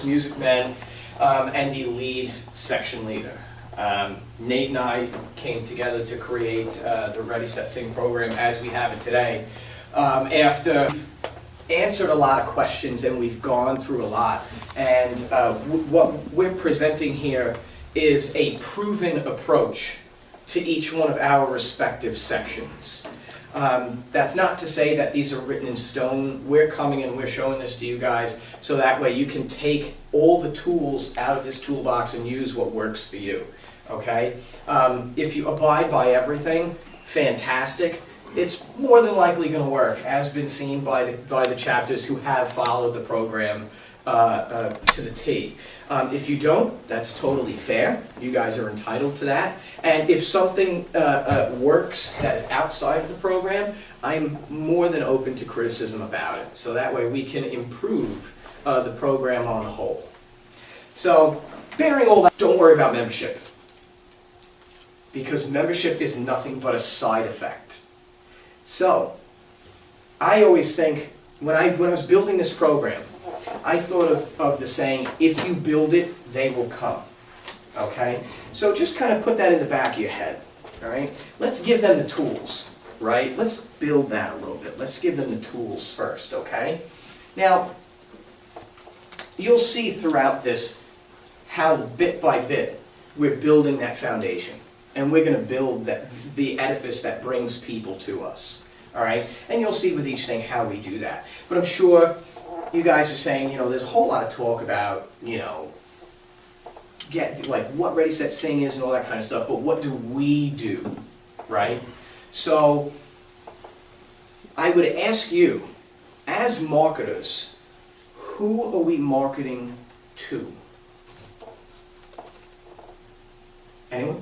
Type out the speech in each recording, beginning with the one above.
Music men, and the lead section leader. Nate and I came together to create the Ready, Set, Sing program as we have it today. After we've answered a lot of questions and we've gone through a lot, and what we're presenting here is a proven approach to each one of our respective sections. That's not to say that these are written in stone. We're coming and we're showing this to you guys so that way you can take all the tools out of this toolbox and use what works for you, okay? If you abide by everything, fantastic. It's more than likely going to work, as been seen by the chapters who have followed the program to the T. If you don't, that's totally fair. You guys are entitled to that. And if something works that is outside of the program, I'm more than open to criticism about it. So that way we can improve the program on the whole. So, bearing all that, don't worry about membership. Because membership is nothing but a side effect. So, I always think, when I was building this program, I thought of the saying, if you build it, they will come. Okay? So just kind of put that in the back of your head. All right? Let's give them the tools, right? Let's build that a little bit. Let's give them the tools first, okay? Now, you'll see throughout this how bit by bit we're building that foundation. And we're going to build the edifice that brings people to us. All right? And you'll see with each thing how we do that. But I'm sure you guys are saying, you know, there's a whole lot of talk about, you know, what Ready, Set, Sing is and all that kind of stuff, but what do we do, right? So, I would ask you, as marketers, who are we marketing to? Anyone?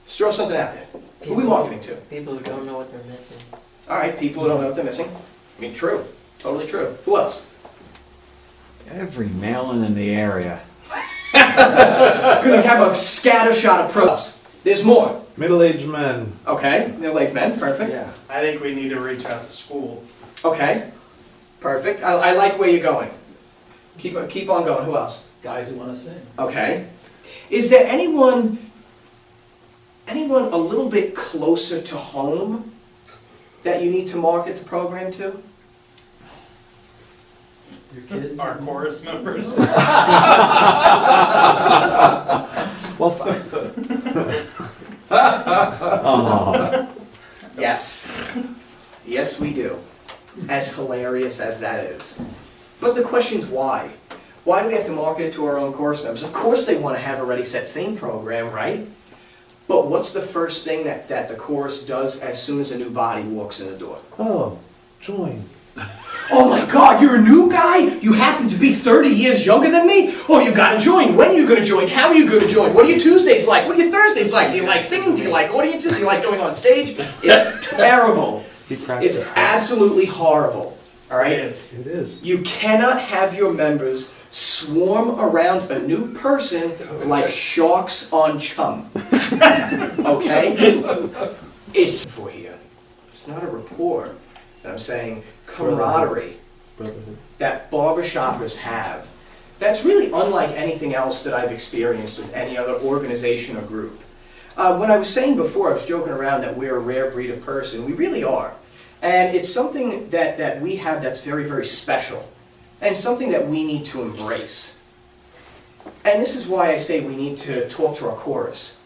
Let's throw something out there. Who are we marketing to? People who don't know what they're missing. All right, people who don't know what they're missing. I mean, true. Totally true. Who else? Every mail-in in the area. Gonna have a scattershot approach. There's more. Middle-aged men. Okay, middle-aged men, perfect. Yeah. I think we need to reach out to school. Okay, perfect. I like where you're going. Keep on going. Who else? Guys who want to sing. Okay. Is there anyone a little bit closer to home that you need to market the program to? Your kids? Our chorus members. Well, Yes. Yes, we do. As hilarious as that is. But the question's why? Why do we have to market it to our own course members? Of course they want to have a Ready, Set, Sing program, right? But what's the first thing that the course does as soon as a new body walks in the door? oh, join. Oh my God, you're a new guy? You happen to be 30 years younger than me? Oh, you gotta join. When are you gonna join? How are you gonna join? What are your Tuesdays like? What are your Thursdays like? Do you like singing? Do you like audiences? Do you like going on stage? It's terrible. It's absolutely horrible. All right? It is. You cannot have your members swarm around a new person like sharks on chum. Okay? It's for here. It's not a rapport. I'm saying camaraderie that barbershoppers have. That's really unlike anything else that I've experienced with any other organization or group. When I was saying before, I was joking around that we're a rare breed of person. We really are. And it's something that we have that's very, very special. And something that we need to embrace. And this is why I say we need to talk to our chorus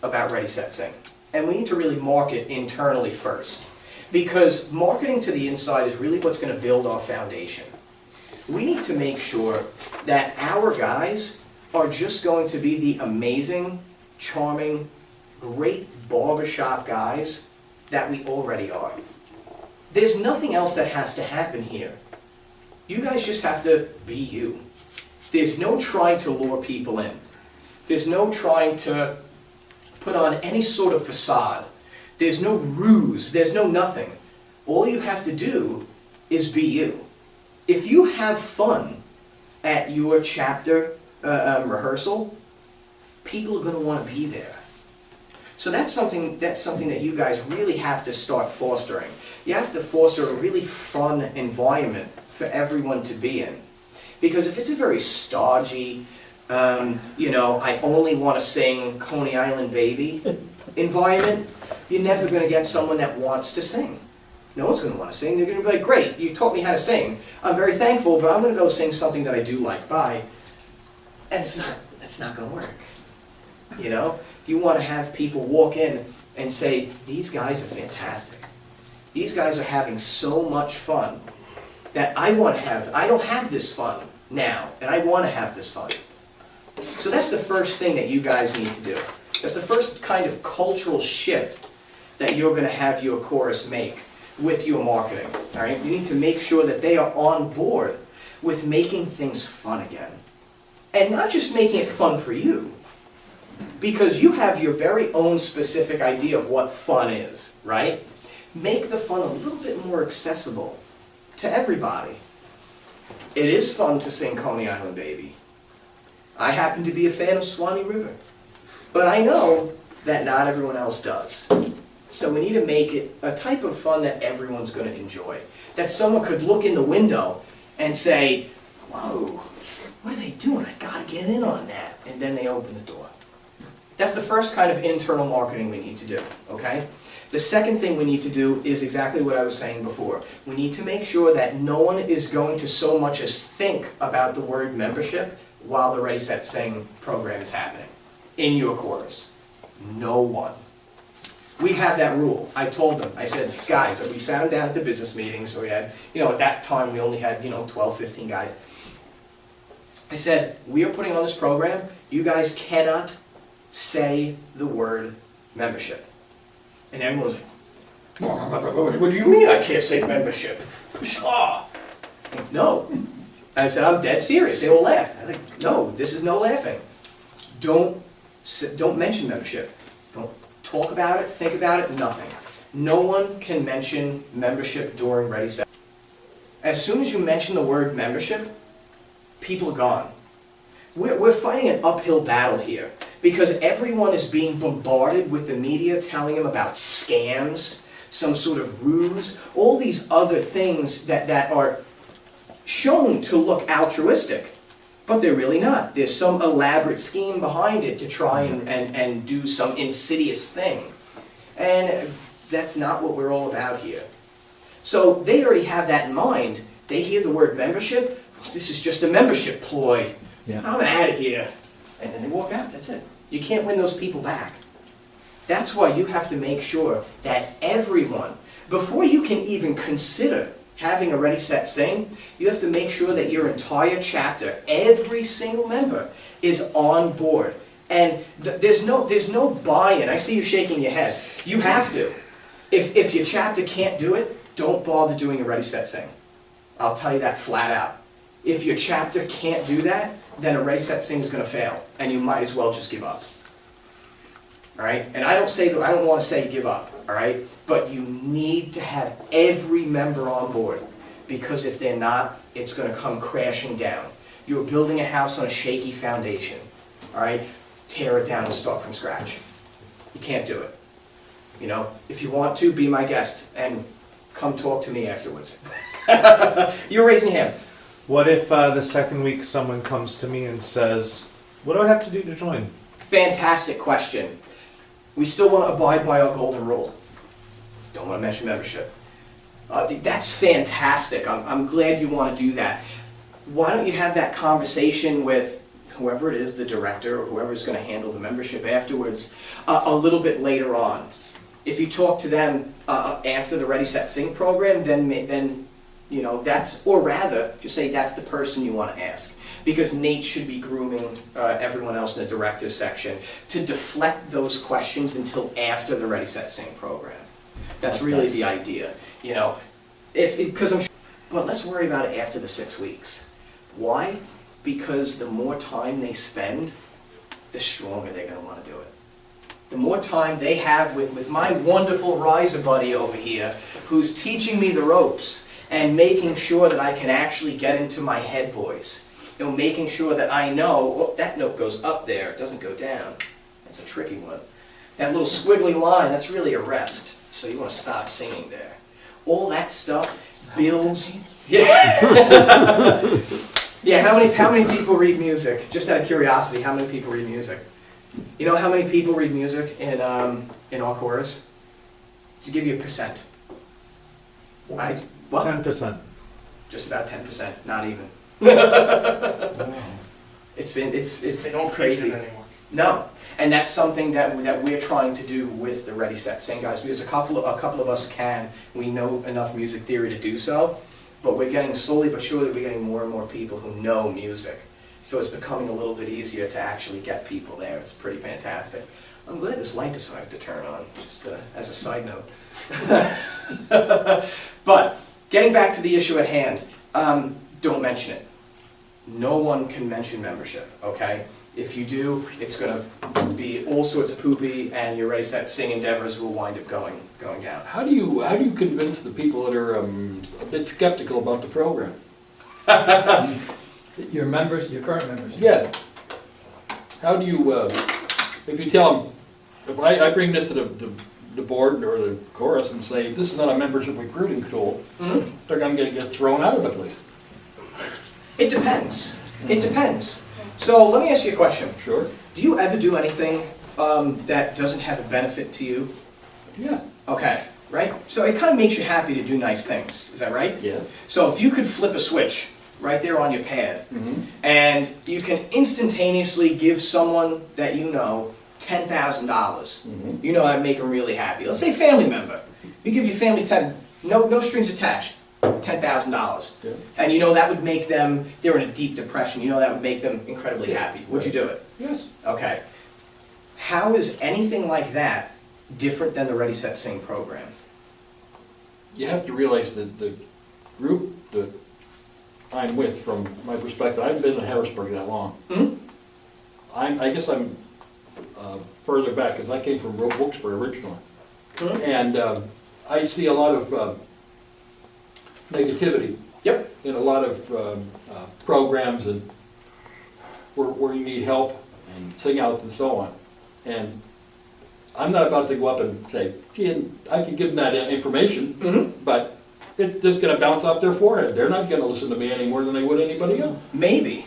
about Ready, Set, Sing. And we need to really market internally first. Because marketing to the inside is really what's going to build our foundation. We need to make sure that our guys are just going to be the amazing, charming, great barbershop guys that we already are. There's nothing else that has to happen here. You guys just have to be you. There's no trying to lure people in. There's no trying to put on any sort of facade. There's no ruse, there's no nothing. All you have to do is be you. If you have fun at your chapter rehearsal, people are going to want to be there. So that's something that you guys really have to start fostering. You have to foster a really fun environment for everyone to be in. Because if it's a very stodgy, you know, I only want to sing Coney Island Baby environment, you're never going to get someone that wants to sing. No one's going to want to sing. They're going to be like, great, you taught me how to sing. I'm very thankful, but I'm going to go sing something that I do like. Bye. And that's not going to work. You know? You want to have people walk in and say, these guys are fantastic. These guys are having so much fun that I don't have this fun now, and I want to have this fun. So that's the first thing that you guys need to do. That's the first kind of cultural shift that you're going to have your chorus make with your marketing. All right? You need to make sure that they are on board with making things fun again. And not just making it fun for you, because you have your very own specific idea of what fun is, right? Make the fun a little bit more accessible to everybody. It is fun to sing Coney Island Baby. I happen to be a fan of Swanee River, but I know that not everyone else does. So we need to make it a type of fun that everyone's going to enjoy. That someone could look in the window and say, whoa, what are they doing? I got to get in on that. And then they open the door. That's the first kind of internal marketing we need to do, okay? The second thing we need to do is exactly what I was saying before. We need to make sure that no one is going to so much as think about the word membership while the Ready, Set, Sing program is happening in your chorus. No one. We have that rule. I told them, I said, guys, we sat them down at the business meeting, so we had, you know, at that time we only had, 12, 15 guys. I said, we are putting on this program, you guys cannot say the word membership. And everyone was like, what do you mean I can't say membership? No. I said, I'm dead serious. They all laughed. I was like, no, this is no laughing. Don't mention membership. Don't talk about it, think about it, nothing. No one can mention membership during Ready, Set. As soon as you mention the word membership, people are gone. We're fighting an uphill battle here because everyone is being bombarded with the media telling them about scams, some sort of ruse, all these other things that are shown to look altruistic, but they're really not. There's some elaborate scheme behind it to try and do some insidious thing. And that's not what we're all about here. So they already have that in mind. They hear the word membership, this is just a membership ploy. Yeah. I'm out of here. And then they walk out, that's it. You can't win those people back. That's why you have to make sure that everyone, before you can even consider having a Ready, Set, Sing, you have to make sure that your entire chapter, every single member, is on board. And there's no buy-in. I see you shaking your head. You have to. If your chapter can't do it, don't bother doing a Ready, Set, Sing. I'll tell you that flat out. If your chapter can't do that, then a Ready, Set, Sing is going to fail, and you might as well just give up. All right? And I don't want to say give up, all right? But you need to have every member on board, because if they're not, it's going to come crashing down. You're building a house on a shaky foundation, all right? Tear it down and start from scratch. You can't do it. You know, if you want to, be my guest and come talk to me afterwards. You're raising your hand. What if the second week someone comes to me and says, what do I have to do to join? Fantastic question. We still want to abide by our golden rule. Don't want to mention membership. That's fantastic. I'm glad you want to do that. Why don't you have that conversation with whoever it is, the director, or whoever's going to handle the membership afterwards, a little bit later on. If you talk to them after the Ready, Set, Sing program, then you know, or rather, just say that's the person you want to ask. Because Nate should be grooming everyone else in the director's section to deflect those questions until after the Ready, Set, Sing program. That's really the idea. You know, because I'm sure, but let's worry about it after the 6 weeks. Why? Because the more time they spend, the stronger they're going to want to do it. The more time they have with my wonderful riser buddy over here, who's teaching me the ropes, and making sure that I can actually get into my head voice. You know, making sure that I know, oh, that note goes up there, it doesn't go down. That's a tricky one. That little squiggly line, that's really a rest. So you want to stop singing there. all that stuff builds. Yeah. Yeah, how many people read music? Just out of curiosity, how many people read music? You know how many people read music in our chorus? To give you a percent. What? 10%. Just about 10%, not even. Wow. It's They don't crazy. preach it anymore. No, and that's something that we're trying to do with the Ready Set Sing guys, because a couple of us can. We know enough music theory to do so, but we're getting slowly but surely we're getting more and more people who know music. So it's becoming a little bit easier to actually get people there. It's pretty fantastic. I'm glad this light decided to turn on, just as a side note. But getting back to the issue at hand, don't mention it. No one can mention membership, okay? If you do, it's going to be all sorts of poopy, and your Ready Set Sing endeavors will wind up going down. How do you convince the people that are a bit skeptical about the program? Your members, your current members? Yes. How do you, if you tell them, if I bring this to the board or the chorus and say, this is not a membership recruiting tool, they're going to get thrown out of the place. It depends. It depends. So let me ask you a question. Sure. Do you ever do anything that doesn't have a benefit to you? Yes. Okay, right? So it kind of makes you happy to do nice things. Is that right? Yes. So if you could flip a switch right there on your pad, and you can instantaneously give someone that you know $10,000. You know that'd make them really happy. Let's say family member. You give your family no strings attached, $10,000. Yeah. And you know that would make them, they're in a deep depression, you know that would make them incredibly happy. Would you do it? Yes. Okay. How is anything like that different than the Ready Set Sing program? You have to realize that the group that I'm with, from my perspective, I haven't been in Harrisburg that long. I guess I'm further back, because I came from Wilkes-Barre originally. And I see a lot of negativity. Yep. In a lot of programs and where you need help and sing outs and so on. And I'm not about to go up and say, gee, I can give them that information, but it's just going to bounce off their forehead. They're not going to listen to me any more than they would anybody else. Maybe,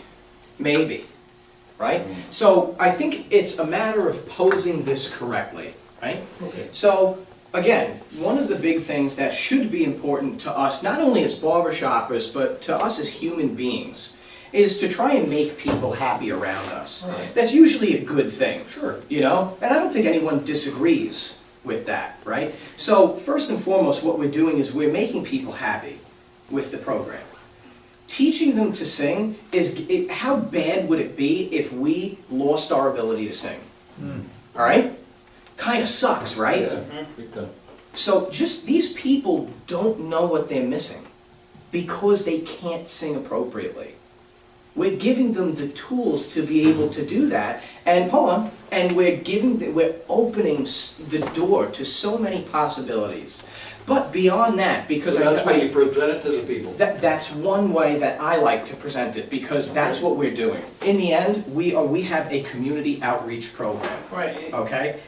right? So I think it's a matter of posing this correctly, right? Okay. So again, one of the big things that should be important to us, not only as barbershoppers, but to us as human beings, is to try and make people happy around us. Right. That's usually a good thing. Sure. You know? And I don't think anyone disagrees with that, right? So first and foremost, what we're doing is we're making people happy with the program. Teaching them to sing how bad would it be if we lost our ability to sing? All right? Kind of sucks, right? Yeah, big time. So just these people don't know what they're missing because they can't sing appropriately. We're giving them the tools to be able to do that, and hold on, and we're opening the door to so many possibilities. But beyond that, because So that's when you present it to the people. that's one way that I like to present it, because that's what we're doing. In the end, we have a community outreach program. Right. Okay?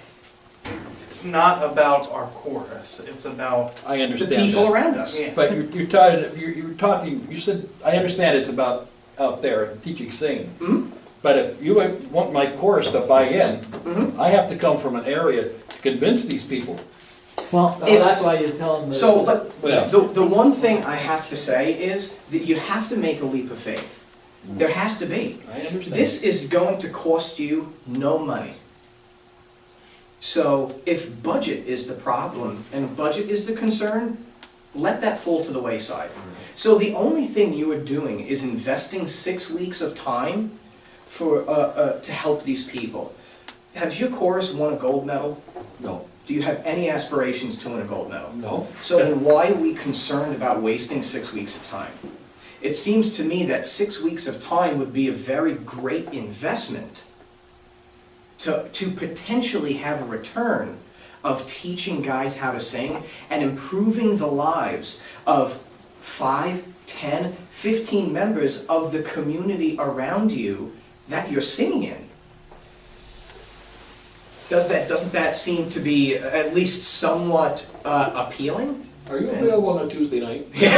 It's not about our chorus. It's about I The understand people that. around us. Yeah. But you're talking, you said, I understand it's about out there teaching singing. But if you want my chorus to buy in, I have to come from an area to convince these people. Well, that's why you tell them. So Yeah. the one thing I have to say is that you have to make a leap of faith. There has to be. I understand. This is going to cost you no money. So if budget is the problem and budget is the concern, let that fall to the wayside. So the only thing you are doing is investing 6 weeks of time for to help these people. Has your chorus won a gold medal? No. Do you have any aspirations to win a gold medal? No. So then why are we concerned about wasting 6 weeks of time? It seems to me that 6 weeks of time would be a very great investment to potentially have a return of teaching guys how to sing and improving the lives of 5, 10, 15 members of the community around you that you're singing in. Doesn't that seem to be at least somewhat appealing? Are you available on a Tuesday night? You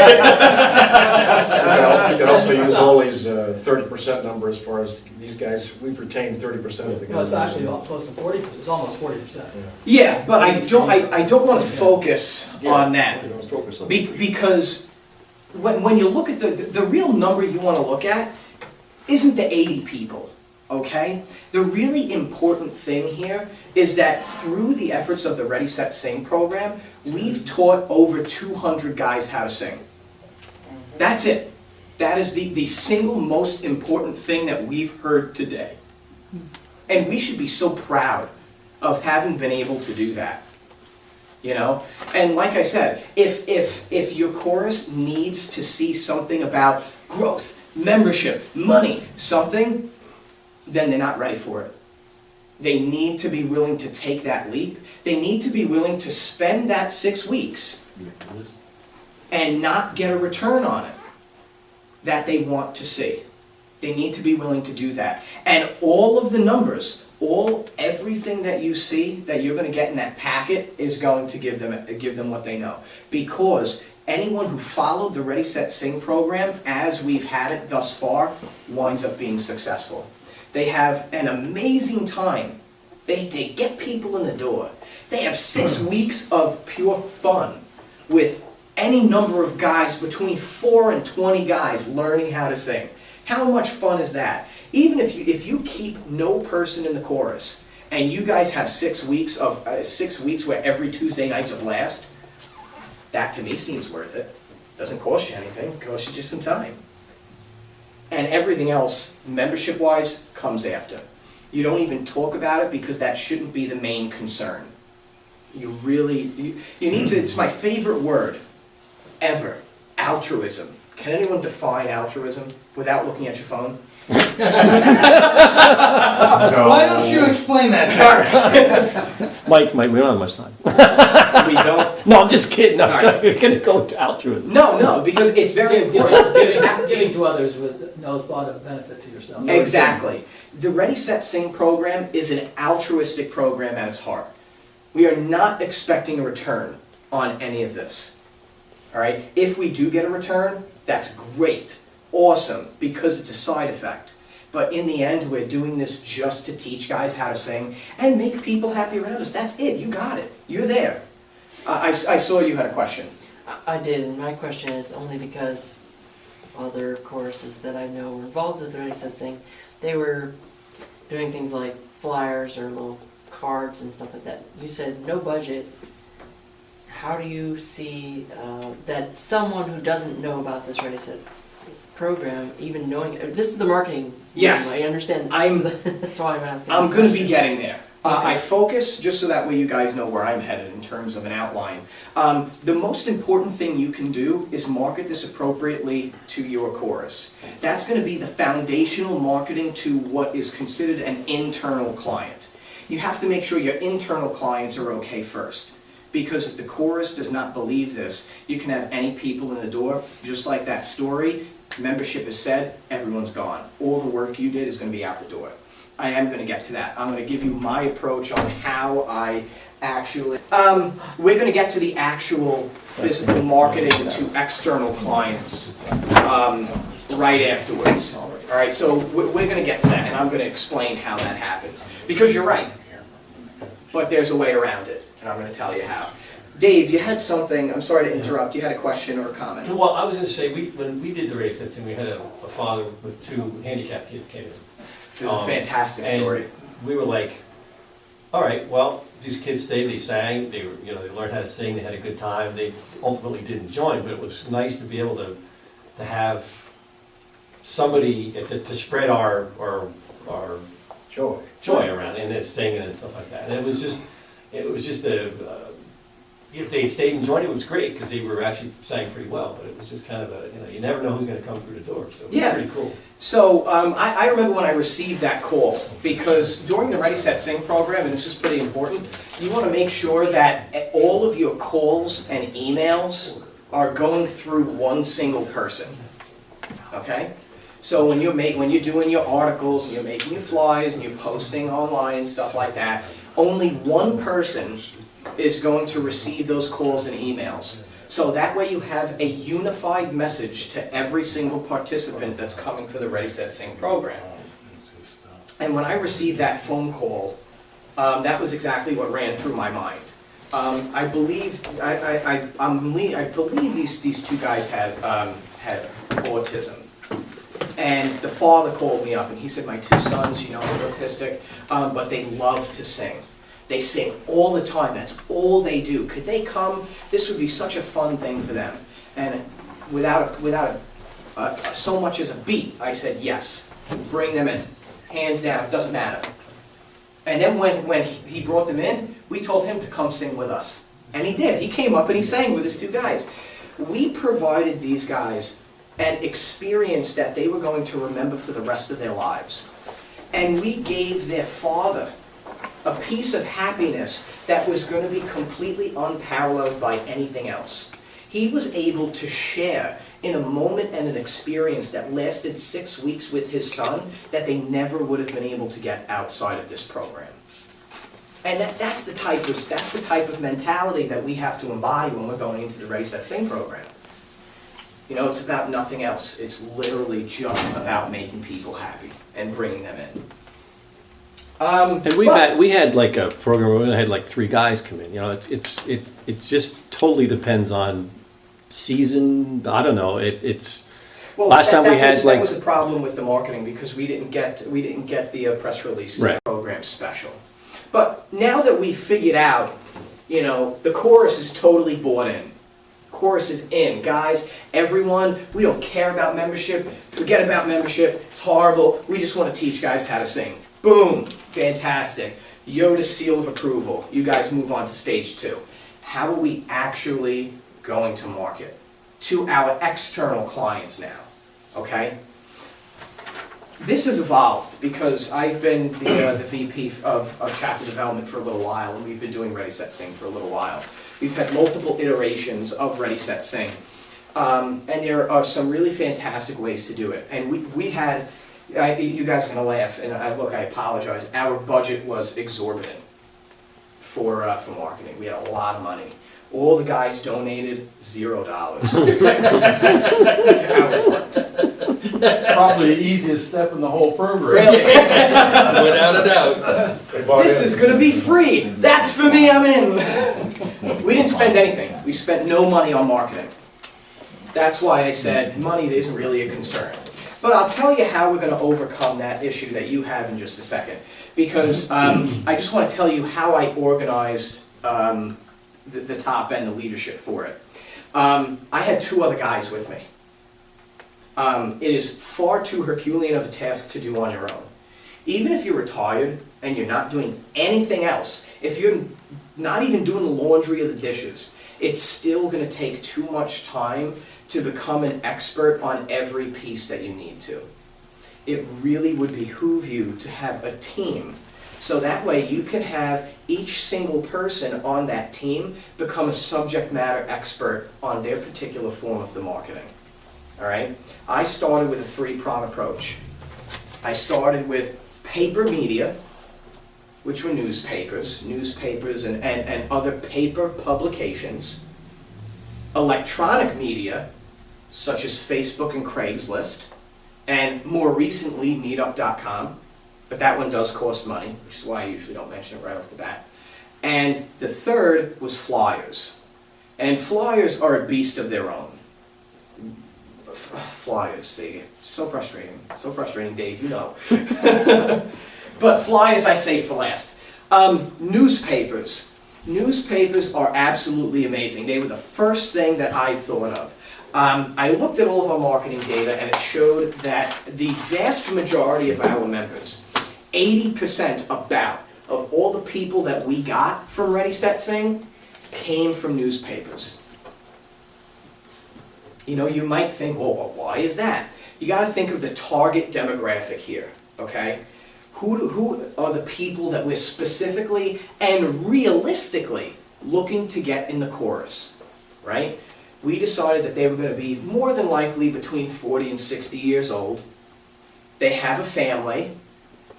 could also use Ollie's 30% number as far as these guys, we've retained 30% of the guys. No, it's actually close to 40, it's almost 40%. Yeah, but I don't want to focus on that. Okay, don't focus on Because when you look at the real number you want to look at isn't the 80 people, okay? The really important thing here is that through the efforts of the Ready, Set, Sing program, we've taught over 200 guys how to sing. That's it. That is the single most important thing that we've heard today. And we should be so proud of having been able to do that. You know? And like I said, if your chorus needs to see something about growth, membership, money, something, then they're not ready for it. They need to be willing to take that leap. They need to be willing to spend that 6 weeks and not get a return on it that they want to see. They need to be willing to do that. And all of the numbers, everything that you see that you're going to get in that packet is going to give them what they know. Because anyone who followed the Ready, Set, Sing program as we've had it thus far winds up being successful. They have an amazing time. They get people in the door. They have 6 weeks of pure fun with any number of guys, between 4 and 20 guys learning how to sing. How much fun is that? Even if you keep no person in the chorus and you guys have 6 weeks of 6 weeks where every Tuesday night's a blast, that to me seems worth it. Doesn't cost you anything, it costs you just some time. And everything else, membership-wise, comes after. You don't even talk about it because that shouldn't be the main concern. You need to, it's my favorite word ever, altruism. Can anyone define altruism without looking at your phone? Why don't you explain that first? Mike, we don't have much time. We don't? No, I'm just kidding. All right. You're going to go to altruism. No, because it's very important. Giving to others with no thought of benefit to yourself. Exactly. The Ready, Set, Sing program is an altruistic program at its heart. We are not expecting a return on any of this. All right? If we do get a return, that's great, awesome, because it's a side effect. But in the end, we're doing this just to teach guys how to sing and make people happy around us. That's it. You got it. You're there. I saw you had a question. I did, and my question is only because other choruses that I know were involved with Ready, Set, Sing, they were doing things like flyers or little cards and stuff like that. You said no budget. How do you see that someone who doesn't know about this Ready, Set program, even knowing, this is the marketing. Yes. I understand. That's why I'm asking. I'm going to be getting there. I focus, just so that way you guys know where I'm headed in terms of an outline. The most important thing you can do is market this appropriately to your chorus. That's going to be the foundational marketing to what is considered an internal client. You have to make sure your internal clients are okay first. Because if the chorus does not believe this, you can have any people in the door, just like that story, membership is said, everyone's gone. All the work you did is going to be out the door. I am going to get to that. I'm going to give you my approach on how I actually... we're going to get to the actual physical marketing to external clients right afterwards. All right, so we're going to get to that, and I'm going to explain how that happens. Because you're right, but there's a way around it, and I'm going to tell you how. Dave, you had something, I'm sorry to interrupt, you had a question or a comment? Well, I was going to say, when we did the race and we had a father with 2 handicapped kids came in. It was a fantastic story. And we were like, all right, well, these kids stayed, they sang, they learned how to sing, they had a good time. They ultimately didn't join, but it was nice to be able to have somebody to spread our joy around and then singing and stuff like that. And it was just if they stayed and joined, it was great because they were actually sang pretty well. But it was just kind of you never know who's going to come through the door. So it was pretty cool. So I remember when I received that call, because during the Ready, Set, Sing program, and this is pretty important, you want to make sure that all of your calls and emails are going through one single person. Okay? So when you're doing your articles and you're making your flyers and you're posting online and stuff like that, only one person is going to receive those calls and emails. So that way you have a unified message to every single participant that's coming to the Ready, Set, Sing program. And when I received that phone call, that was exactly what ran through my mind. I believe these two guys had autism. And the father called me up and he said, my two sons, are autistic, but they love to sing. They sing all the time, that's all they do. Could they come? This would be such a fun thing for them. And without so much as a beat, I said, yes, bring them in. Hands down, it doesn't matter. And then when he brought them in, we told him to come sing with us. And he did. He came up and he sang with his two guys. We provided these guys an experience that they were going to remember for the rest of their lives. And we gave their father a piece of happiness that was going to be completely unparalleled by anything else. He was able to share in a moment and an experience that lasted 6 weeks with his son that they never would have been able to get outside of this program. And that's the type of mentality that we have to embody when we're going into the Ready, Set, Sing program. It's about nothing else. It's literally just about making people happy and bringing them in. And we had like a program where we had like 3 guys come in. It just totally depends on season. I don't know. Well, last time we had that was a problem with the marketing because we didn't get the press releases right. Program special. But now that we've figured out, the chorus is totally bought in. Chorus is in, guys. Everyone, we don't care about membership. Forget about membership. It's horrible. We just want to teach guys how to sing. Boom, fantastic. Yoda's seal of approval. You guys move on to stage 2. How are we actually going to market to our external clients now? Okay. This has evolved because I've been the VP of chapter development for a little while, and we've been doing Ready, Set, Sing for a little while. We've had multiple iterations of Ready, Set, Sing, and there are some really fantastic ways to do it. And we had, you guys are going to laugh, and I apologize. Our budget was exorbitant for marketing. We had a lot of money. All the guys donated $0 to our fund. Probably the easiest step in the whole program. Really? Without a doubt. This is going to be free. That's for me, I'm in. We didn't spend anything. We spent no money on marketing. That's why I said money isn't really a concern. But I'll tell you how we're going to overcome that issue that you have in just a second. Because I just want to tell you how I organized the top end, the leadership for it. I had 2 other guys with me. It is far too Herculean of a task to do on your own. Even if you're retired and you're not doing anything else, if you're not even doing the laundry or the dishes, it's still going to take too much time to become an expert on every piece that you need to. It really would behoove you to have a team, so that way you can have each single person on that team become a subject matter expert on their particular form of the marketing. All right? I started with a 3-prong approach. I started with paper media, which were newspapers and other paper publications, electronic media, such as Facebook and Craigslist, and more recently, Meetup.com, but that one does cost money, which is why I usually don't mention it right off the bat. And the third was flyers. And flyers are a beast of their own. Flyers, so frustrating, Dave, you know. But flyers I save for last. Newspapers. Newspapers are absolutely amazing. They were the first thing that I thought of. I looked at all of our marketing data and it showed that the vast majority of our members, 80% about, of all the people that we got from Ready, Set, Sing came from newspapers. You know, you might think, well, why is that? You got to think of the target demographic here, okay? Who are the people that we're specifically and realistically looking to get in the chorus, right? We decided that they were going to be more than likely between 40 and 60 years old. They have a family.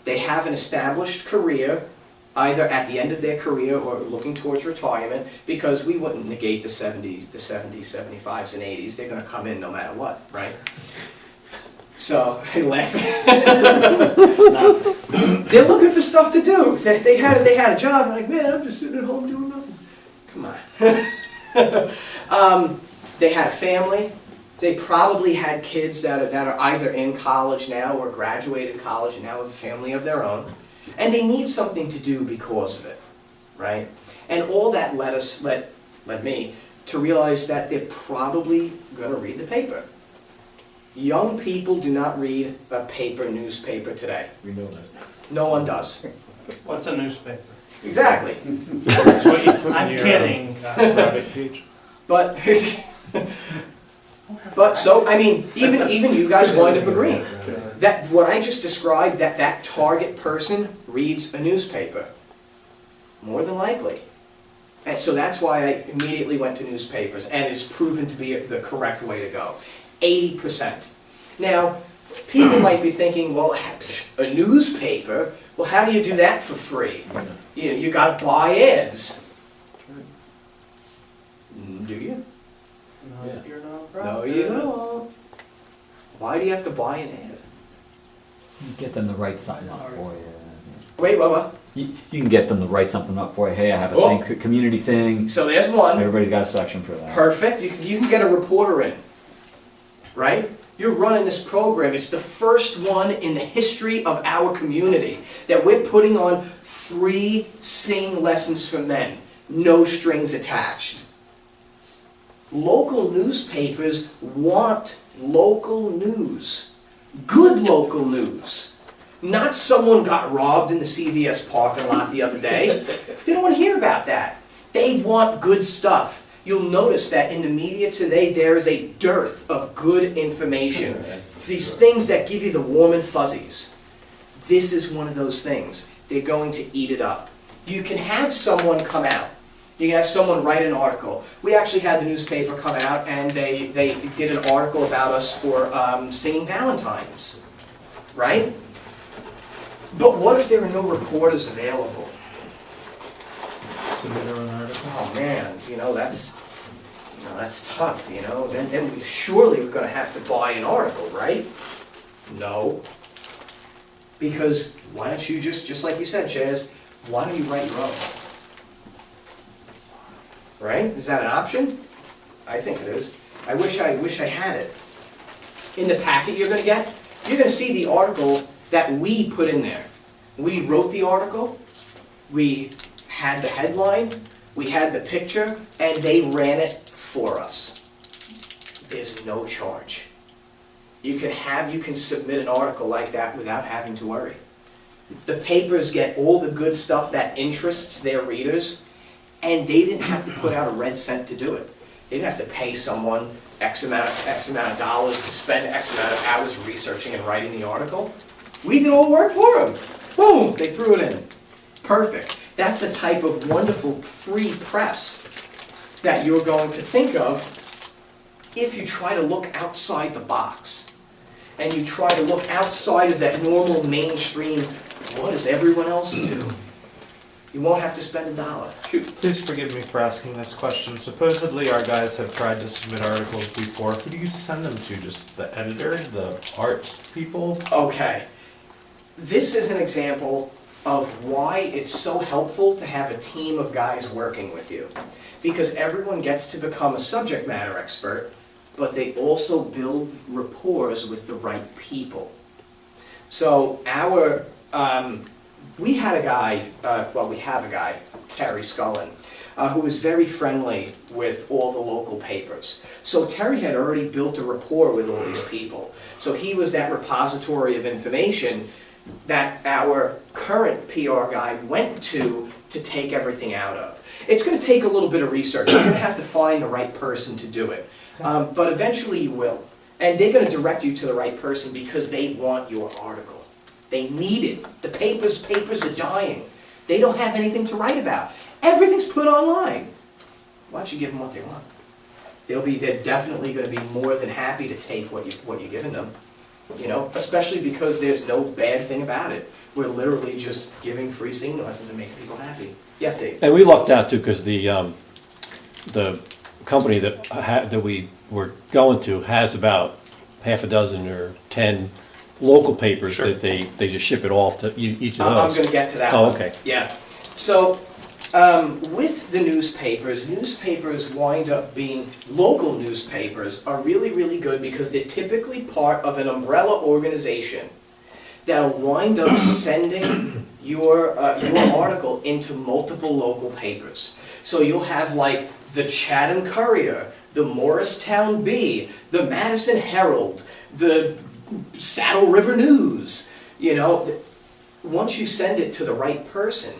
They have an established career either at the end of their career or looking towards retirement, because we wouldn't negate the 70s, 75s, and 80s. They're going to come in no matter what, right? So, they laugh. They're looking for stuff to do. They had a job, like, man, I'm just sitting at home doing nothing. Come on. They had a family. They probably had kids that are either in college now or graduated college and now have a family of their own. And they need something to do because of it, right? And all that led me to realize that they're probably going to read the paper. Young people do not read a newspaper today. We know that. No one does. What's a newspaper? Exactly. That's what you put in I'm your kidding. product page. But, so, I mean, even you guys wind up agreeing. That what I just described, that target person reads a newspaper. More than likely. And so that's why I immediately went to newspapers, and it's proven to be the correct way to go. 80%. Now, people might be thinking, well, a newspaper, well, how do you do that for free? You got to buy ads. Do you? No, Yeah. you're not No, you don't. Why do you have to buy an ad? You get them to write something up for you. Wait, what? You can get them to write something up for you. Hey, I have a Oh. thing, community thing. So there's one. Everybody's got a section for that. Perfect. You can get a reporter in, right? You're running this program. It's the first one in the history of our community that we're putting on free singing lessons for men. No strings attached. Local newspapers want local news. Good local news. Not someone got robbed in the CVS parking lot the other day. They don't want to hear about that. They want good stuff. You'll notice that in the media today, there is a dearth of good information. These things that give you the warm and fuzzies. This is one of those things. They're going to eat it up. You can have someone come out. You can have someone write an article. We actually had the newspaper come out and they did an article about us for singing Valentine's, right? But what if there are no reporters available? Submit our own article. Oh man, that's tough, Then we surely we're going to have to buy an article, right? No. Because why don't you just like you said, Chaz, why don't you write your own? Right? Is that an option? I think it is. I wish I had it. In the packet you're going to get, you're going to see the article that we put in there. We wrote the article, we had the headline, we had the picture, and they ran it for us. There's no charge. You can submit an article like that without having to worry. The papers get all the good stuff that interests their readers, and they didn't have to put out a red cent to do it. They didn't have to pay someone X amount of dollars to spend X amount of hours researching and writing the article. We did all the work for them. Boom, they threw it in. Perfect. That's the type of wonderful free press that you're going to think of if you try to look outside the box. And you try to look outside of that normal mainstream, what does everyone else do? You won't have to spend $1. Shoot. Please forgive me for asking this question. Supposedly our guys have tried to submit articles before. Who do you send them to? Just the editor, the art people? Okay. This is an example of why it's so helpful to have a team of guys working with you. Because everyone gets to become a subject matter expert, but they also build rapport with the right people. So we had a guy, we have a guy, Terry Scullin, who was very friendly with all the local papers. So Terry had already built a rapport with all these people. So he was that repository of information that our current PR guy went to take everything out of. It's going to take a little bit of research. You're going to have to find the right person to do it. But eventually you will. And they're going to direct you to the right person because they want your article. They need it. The papers are dying. They don't have anything to write about. Everything's put online. Why don't you give them what they want? They're definitely going to be more than happy to take what you're giving them. You know, especially because there's no bad thing about it. We're literally just giving free singing lessons and making people happy. Yes, Dave? And we lucked out too, because the company that we were going to has about half a dozen or 10 local papers that they just ship it off to each of I'm those. going to get to that Oh, one. okay. Yeah. So, with the newspapers wind up being, local newspapers are really, really good because they're typically part of an umbrella organization that'll wind up sending your article into multiple local papers. So you'll have like the Chatham Courier, the Morristown Bee, the Madison Herald, the Saddle River News. You know, once you send it to the right person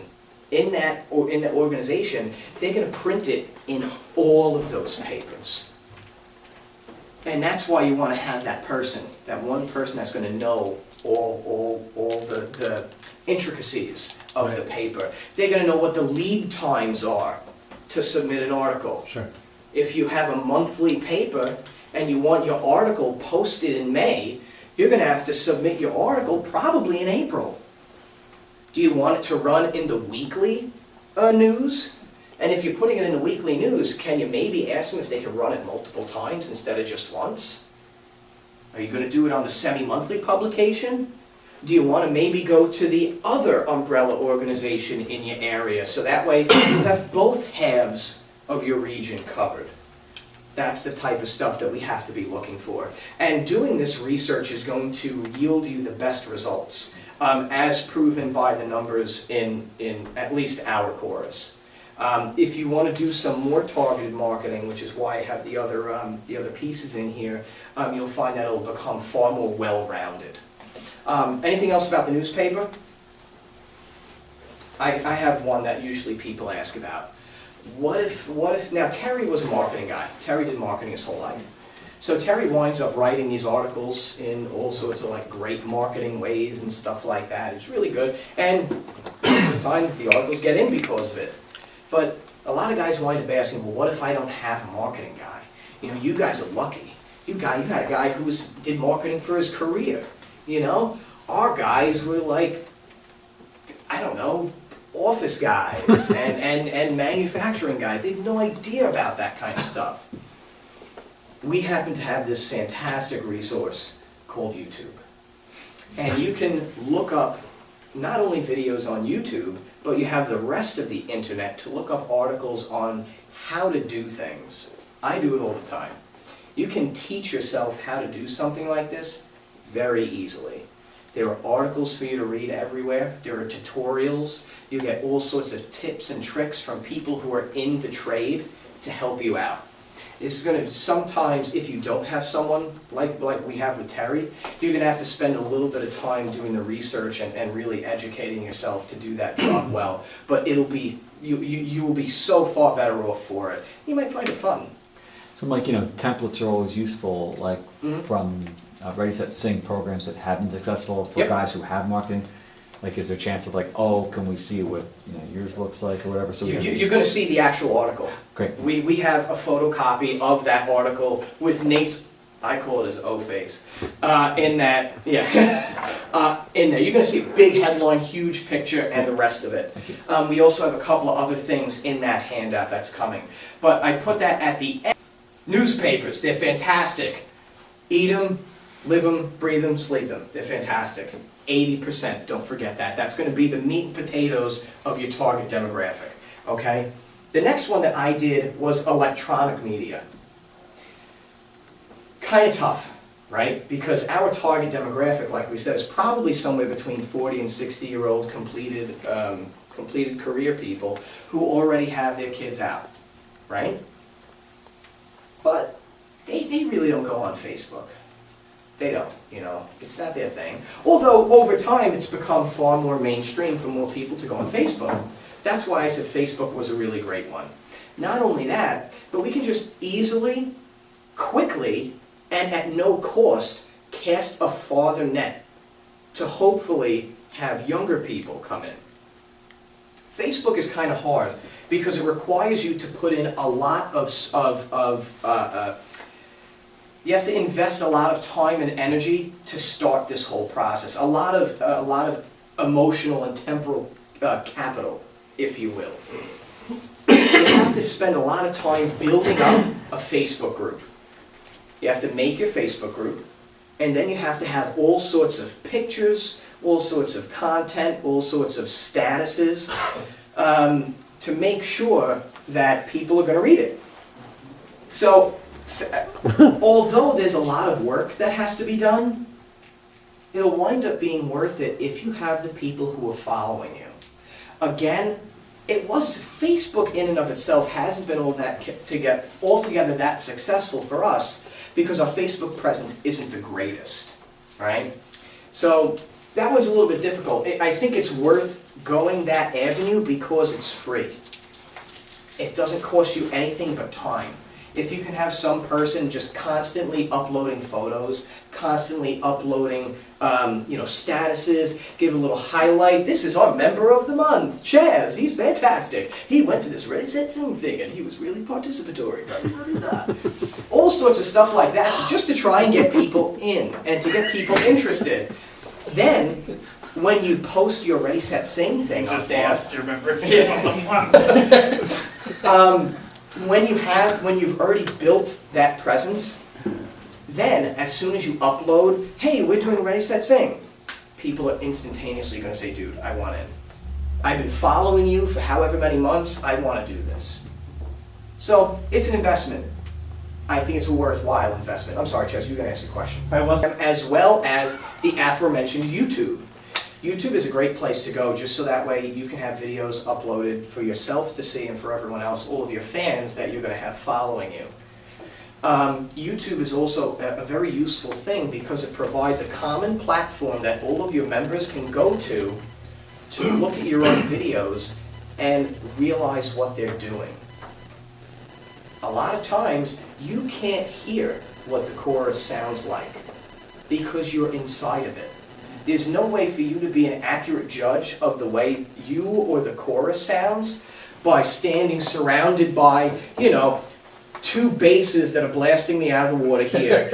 in that organization, they're going to print it in all of those papers. And that's why you want to have that person, that one person that's going to know all the intricacies of the paper. They're going to know what the lead times are to submit an article. Sure. If you have a monthly paper and you want your article posted in May, you're going to have to submit your article probably in April. Do you want it to run in the weekly news? And if you're putting it in the weekly news, can you maybe ask them if they can run it multiple times instead of just once? Are you going to do it on the semi-monthly publication? Do you want to maybe go to the other umbrella organization in your area so that way you have both halves of your region covered? That's the type of stuff that we have to be looking for. And doing this research is going to yield you the best results, as proven by the numbers in at least our chorus. If you want to do some more targeted marketing, which is why I have the other pieces in here, you'll find that it'll become far more well-rounded. Anything else about the newspaper? I have one that usually people ask about. What if, now Terry was a marketing guy. Terry did marketing his whole life. So Terry winds up writing these articles in all sorts of like great marketing ways and stuff like that. It's really good. And most of the time the articles get in because of it. But a lot of guys wind up asking, well, what if I don't have a marketing guy? You know, you guys are lucky. You had a guy who did marketing for his career. You know, our guys were like, I don't know, office guys and manufacturing guys. They had no idea about that kind of stuff. We happen to have this fantastic resource called YouTube. And you can look up not only videos on YouTube, but you have the rest of the internet to look up articles on how to do things. I do it all the time. You can teach yourself how to do something like this very easily. There are articles for you to read everywhere. There are tutorials. You get all sorts of tips and tricks from people who are in the trade to help you out. This is going to, sometimes if you don't have someone like we have with Terry, you're going to have to spend a little bit of time doing the research and really educating yourself to do that job well. But it'll be, you will be so far better off for it. You might find it fun. So like, you know, templates are always useful, like from Ready, Set, Sing programs that have been successful for guys who have marketing. Like, is there a chance of like, oh, can we see what yours looks like or whatever? So You're going to see the actual article. Great. We have a photocopy of that article with Nate's, I call it his O-face, in that, in there. You're going to see a big headline, huge picture, and the rest of it. We also have a couple of other things in that handout that's coming. But I put that at the end. Newspapers, they're fantastic. Eat them, live them, breathe them, sleep them. They're fantastic. 80%, don't forget that. That's going to be the meat and potatoes of your target demographic, okay? The next one that I did was electronic media. Kind of tough, right? Because our target demographic, like we said, is probably somewhere between 40 and 60-year-old completed career people who already have their kids out, right? But they really don't go on Facebook. They don't, it's not their thing. Although, over time, it's become far more mainstream for more people to go on Facebook. That's why I said Facebook was a really great one. Not only that, but we can just easily, quickly, and at no cost, cast a farther net to hopefully have younger people come in. Facebook is kind of hard because it requires you to put in a lot of You have to invest a lot of time and energy to start this whole process. A lot of emotional and temporal capital, if you will. You have to spend a lot of time building up a Facebook group. You have to make your Facebook group, and then you have to have all sorts of pictures, all sorts of content, all sorts of statuses, to make sure that people are going to read it. So, although there's a lot of work that has to be done, it'll wind up being worth it if you have the people who are following you. Again, Facebook in and of itself hasn't been altogether that successful for us because our Facebook presence isn't the greatest, right? So that was a little bit difficult. I think it's worth going that avenue because it's free. It doesn't cost you anything but time. If you can have some person just constantly uploading photos, constantly uploading statuses, give a little highlight. This is our member of the month, Chaz. He's fantastic. He went to this Ready, Set, Sing thing and he was really participatory. All sorts of stuff like that, just to try and get people in and to get people interested. Then, when you post your Ready, Set, Sing thing Just up there, lost your membership of the month. when you've already built that presence, then as soon as you upload, hey, we're doing Ready, Set, Sing, people are instantaneously going to say, dude, I want in. I've been following you for however many months, I want to do this. So, it's an investment. I think it's a worthwhile investment. I'm sorry, Chaz, you're going to ask a question. As well as the aforementioned YouTube. YouTube is a great place to go just so that way you can have videos uploaded for yourself to see and for everyone else, all of your fans that you're going to have following you. YouTube is also a very useful thing because it provides a common platform that all of your members can go to look at your own videos and realize what they're doing. A lot of times you can't hear what the chorus sounds like because you're inside of it. There's no way for you to be an accurate judge of the way you or the chorus sounds by standing surrounded by, two basses that are blasting me out of the water here,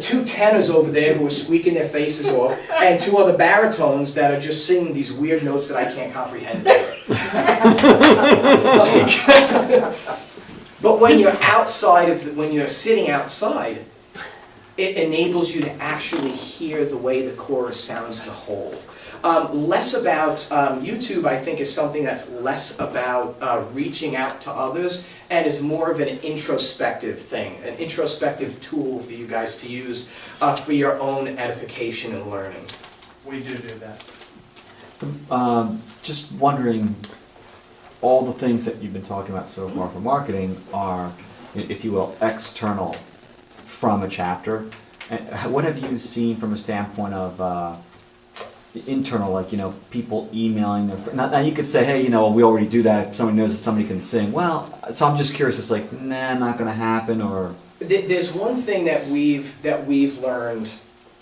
two tenors over there who are squeaking their faces off, and two other baritones that are just singing these weird notes that I can't comprehend. But when you're when you're sitting outside, it enables you to actually hear the way the chorus sounds as a whole. Less about YouTube, I think, is something that's less about reaching out to others and is more of an introspective thing, an introspective tool for you guys to use for your own edification and learning. We do that. Just wondering, all the things that you've been talking about so far for marketing are, if you will, external from a chapter. And what have you seen from a standpoint of internal, like, people emailing their friends? Now you could say, hey, we already do that. If somebody knows that somebody can sing. Well, so I'm just curious. It's like, nah, not going to happen, or. There's one thing that we've learned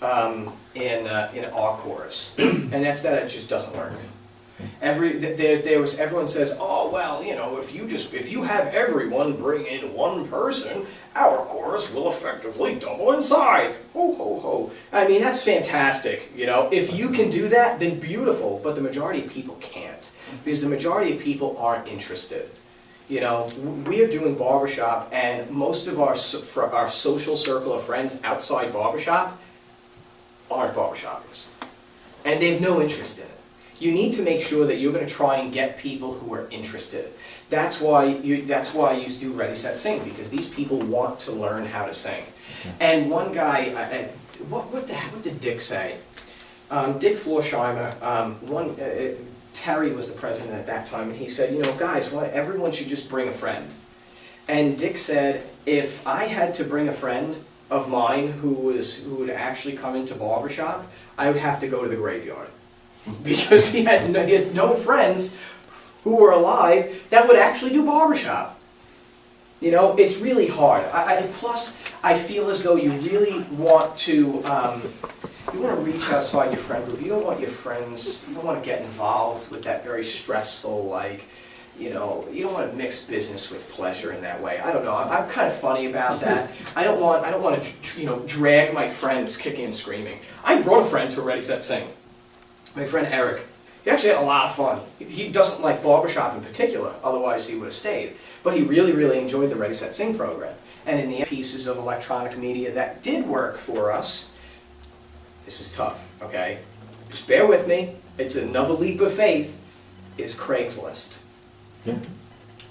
in our course, and that's that it just doesn't work. Everyone says, oh well, if you have everyone bring in one person, our course will effectively double in size. Ho ho ho! I mean, that's fantastic. If you can do that, then beautiful. But the majority of people can't, because the majority of people aren't interested. We are doing barbershop, and most of our social circle of friends outside barbershop aren't barbershoppers, and they have no interest in it. You need to make sure that you're going to try and get people who are interested. That's why you do Ready, Set, Sing, because these people want to learn how to sing. Okay. And one guy, what did Dick say? Dick Florsheimer, Terry was the president at that time, and he said, guys, everyone should just bring a friend. And Dick said, if I had to bring a friend of mine who would actually come into barbershop, I would have to go to the graveyard. Because he had no friends who were alive that would actually do barbershop. It's really hard. Plus, I feel as though you really want to reach outside your friend group. You don't want your friends, you don't want to get involved with that very stressful, you know, you don't want to mix business with pleasure in that way. I don't know. I'm kind of funny about that. I don't want to, you know, drag my friends kicking and screaming. I brought a friend to Ready Set Sing. My friend Eric. He actually had a lot of fun. He doesn't like barbershop in particular, otherwise he would have stayed. But he really, really enjoyed the Ready Set Sing program. And in the pieces of electronic media that did work for us, this is tough, okay? Just bear with me. It's another leap of faith, is Craigslist. Yeah.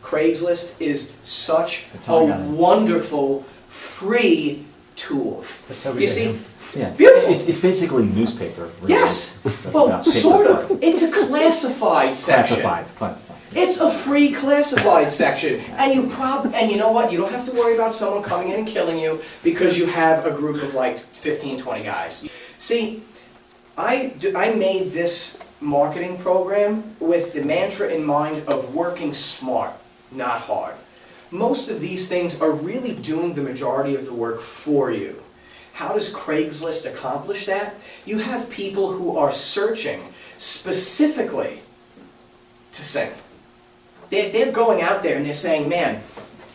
Craigslist is such That's all I a got. wonderful, free tool. That's how we You get see, him. Yeah. Beautiful. It's basically newspaper. Really. Yes, It's like well, about paper. sort of. It's a classified section. Classified. It's a free classified section, and you know what? You don't have to worry about someone coming in and killing you because you have a group of like 15, 20 guys. See, I made this marketing program with the mantra in mind of working smart, not hard. Most of these things are really doing the majority of the work for you. How does Craigslist accomplish that? You have people who are searching specifically to sing. They're going out there and they're saying, man,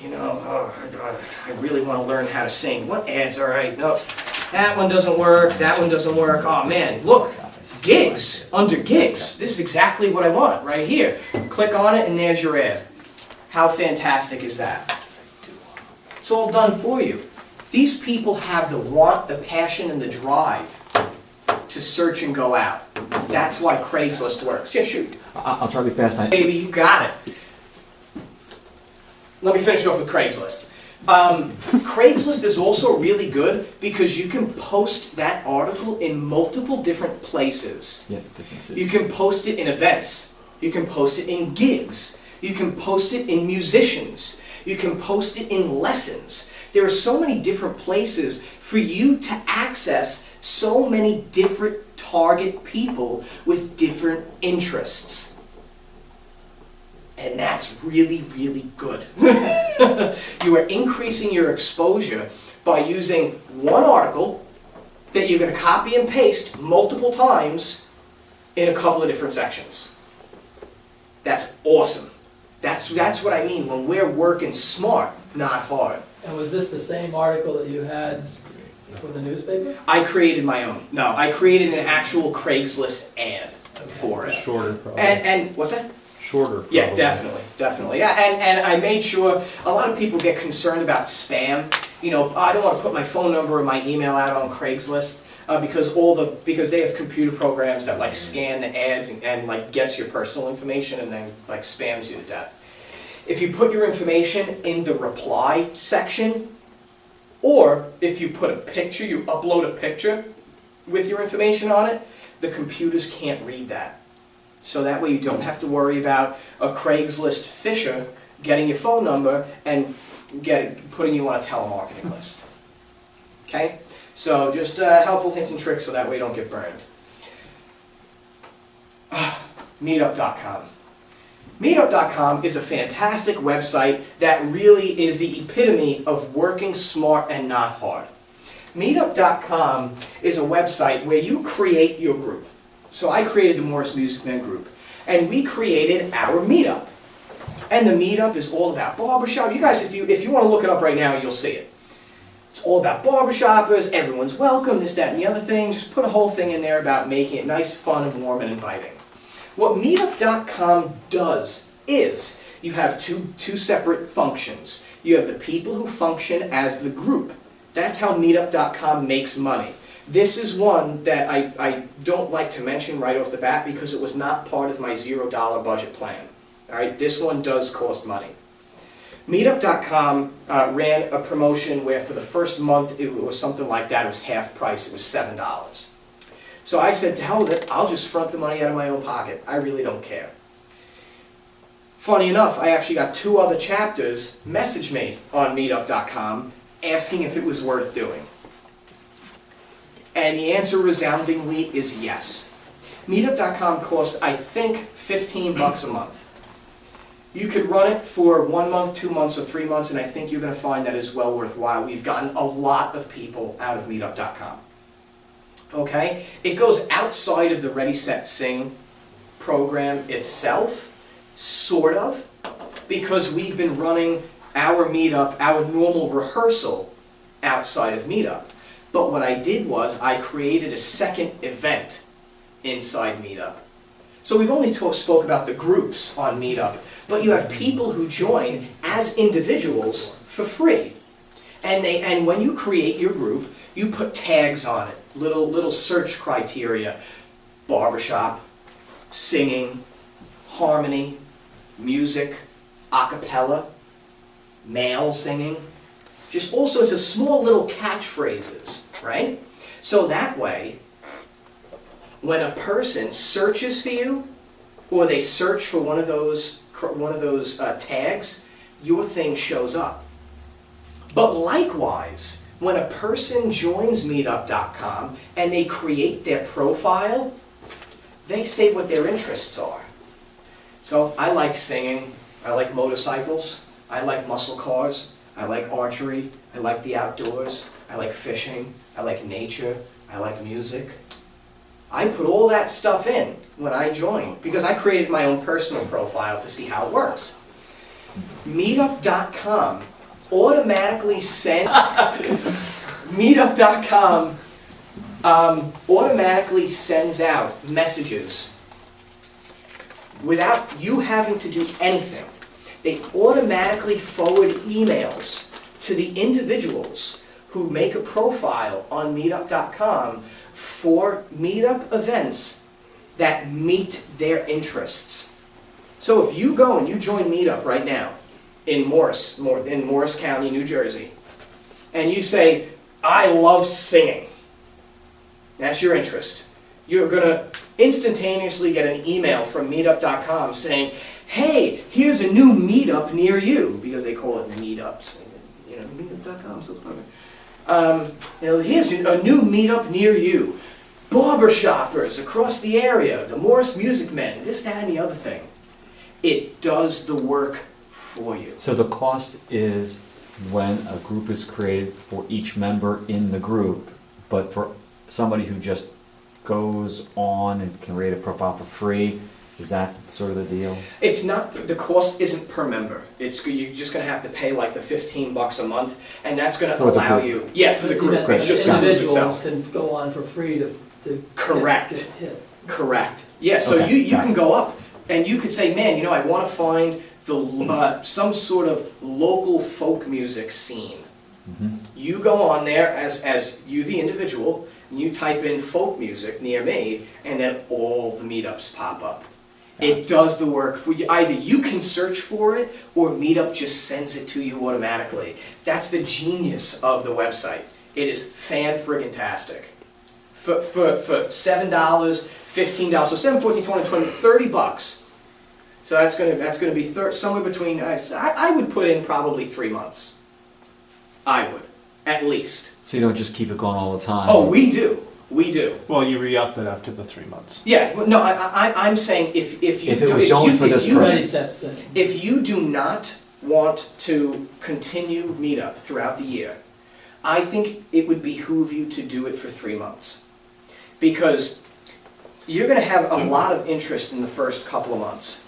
you know, I really want to learn how to sing. What ads? All right, no, that one doesn't work, that one doesn't work. Oh man, look, gigs, under gigs. This is exactly what I want right here. Click on it and there's your ad. How fantastic is that? It's all done for you. These people have the want, the passion, and the drive to search and go out. That's why Craigslist works. Yeah, shoot. I'll try to be fast. Baby, you got it. Let me finish off with Craigslist. Craigslist is also really good because you can post that article in multiple different places. Yeah, different cities. You can post it in events. You can post it in gigs. You can post it in musicians. You can post it in lessons. There are so many different places for you to access so many different target people with different interests. And that's really, really good. You are increasing your exposure by using one article that you're going to copy and paste multiple times in a couple of different sections. That's awesome. That's what I mean when we're working smart, not hard. And was this the same article that you had for the newspaper? I created my own. No, I created an actual Craigslist ad for it. Shorter, probably. And what's that? Shorter, probably. Yeah, definitely. Yeah, and I made sure, a lot of people get concerned about spam. You know, I don't want to put my phone number or my email out on Craigslist because they have computer programs that like scan the ads and like gets your personal information and then like spams you to death. If you put your information in the reply section, or if you put a picture, you upload a picture with your information on it, the computers can't read that. So that way you don't have to worry about a Craigslist fisher getting your phone number and putting you on a telemarketing list. Okay? So just helpful hints and tricks so that way you don't get burned. Meetup.com. Meetup.com is a fantastic website that really is the epitome of working smart and not hard. Meetup.com is a website where you create your group. So I created the Morris Music Man group, and we created our meetup. And the meetup is all about barbershop. You guys, if you want to look it up right now, you'll see it. It's all about barbershoppers, everyone's welcome, this, that, and the other thing. Just put a whole thing in there about making it nice, fun, and warm, and inviting. What Meetup.com does is you have two separate functions. You have the people who function as the group. That's how Meetup.com makes money. This is one that I don't like to mention right off the bat because it was not part of my $0 budget plan. All right, this one does cost money. Meetup.com ran a promotion where for the first month it was something like that. It was half price. It was $7. So I said, to hell with it, I'll just front the money out of my own pocket. I really don't care. Funny enough, I actually got 2 other chapters message me on Meetup.com asking if it was worth doing. And the answer resoundingly is yes. Meetup.com costs, I think, $15 a month. You could run it for 1 month, 2 months, or 3 months, and I think you're going to find that is well worthwhile. We've gotten a lot of people out of Meetup.com. Okay? It goes outside of the Ready, Set, Sing program itself, sort of, because we've been running our meetup, our normal rehearsal outside of Meetup. But what I did was I created a second event inside Meetup. So we've only spoke about the groups on Meetup, but you have people who join as individuals for free. And when you create your group, you put tags on it, little search criteria: barbershop, singing, harmony, music, a cappella, male singing, just all sorts of small little catchphrases, right? So that way, when a person searches for you, or they search for one of those tags, your thing shows up. But likewise, when a person joins Meetup.com and they create their profile, they say what their interests are. So I like singing, I like motorcycles, I like muscle cars, I like archery, I like the outdoors, I like fishing, I like nature, I like music. I put all that stuff in when I joined because I created my own personal profile to see how it works. Meetup.com automatically sends Meetup.com automatically sends out messages without you having to do anything. They automatically forward emails to the individuals who make a profile on Meetup.com for Meetup events that meet their interests. So if you go and you join Meetup right now in Morris County, New Jersey, and you say, I love singing, that's your interest, you're going to instantaneously get an email from Meetup.com saying, hey, here's a new meetup near you, because they call it meetups. You know, Meetup.com, so here's a new meetup near you. Barbershoppers across the area, the Morris Music Men, this, that, and the other thing. It does the work for you. So the cost is when a group is created for each member in the group, but for somebody who just goes on and can create a profile for free, is that sort of the deal? It's not, the cost isn't per member. You're just going to have to pay like the $15 a month, and that's going to allow you. Yeah, for the group. It's just going to individuals can go on for free to correct. Get hit. Correct. Yeah, so Okay, you can go up and you could say, man, you know, I want to find the some sort of local folk music scene. Mm-hmm. You go on there as you, the individual, and you type in folk music near me, and then all the meetups pop up. It does the work for you. Either you can search for it, or Meetup just sends it to you automatically. That's the genius of the website. It is fan-friggin-tastic. For $7, $15, so 7, 14, 20, 20, $30. So that's gonna be somewhere between. I would put in probably 3 months. I would, at least. So you don't just keep it going all the time? Oh, we do. We do. Well, you re-up it after the 3 months. Yeah, but no, I'm saying if you do not want to continue Meetup throughout the year, I think it would behoove you to do it for 3 months. Because you're going to have a lot of interest in the first couple of months.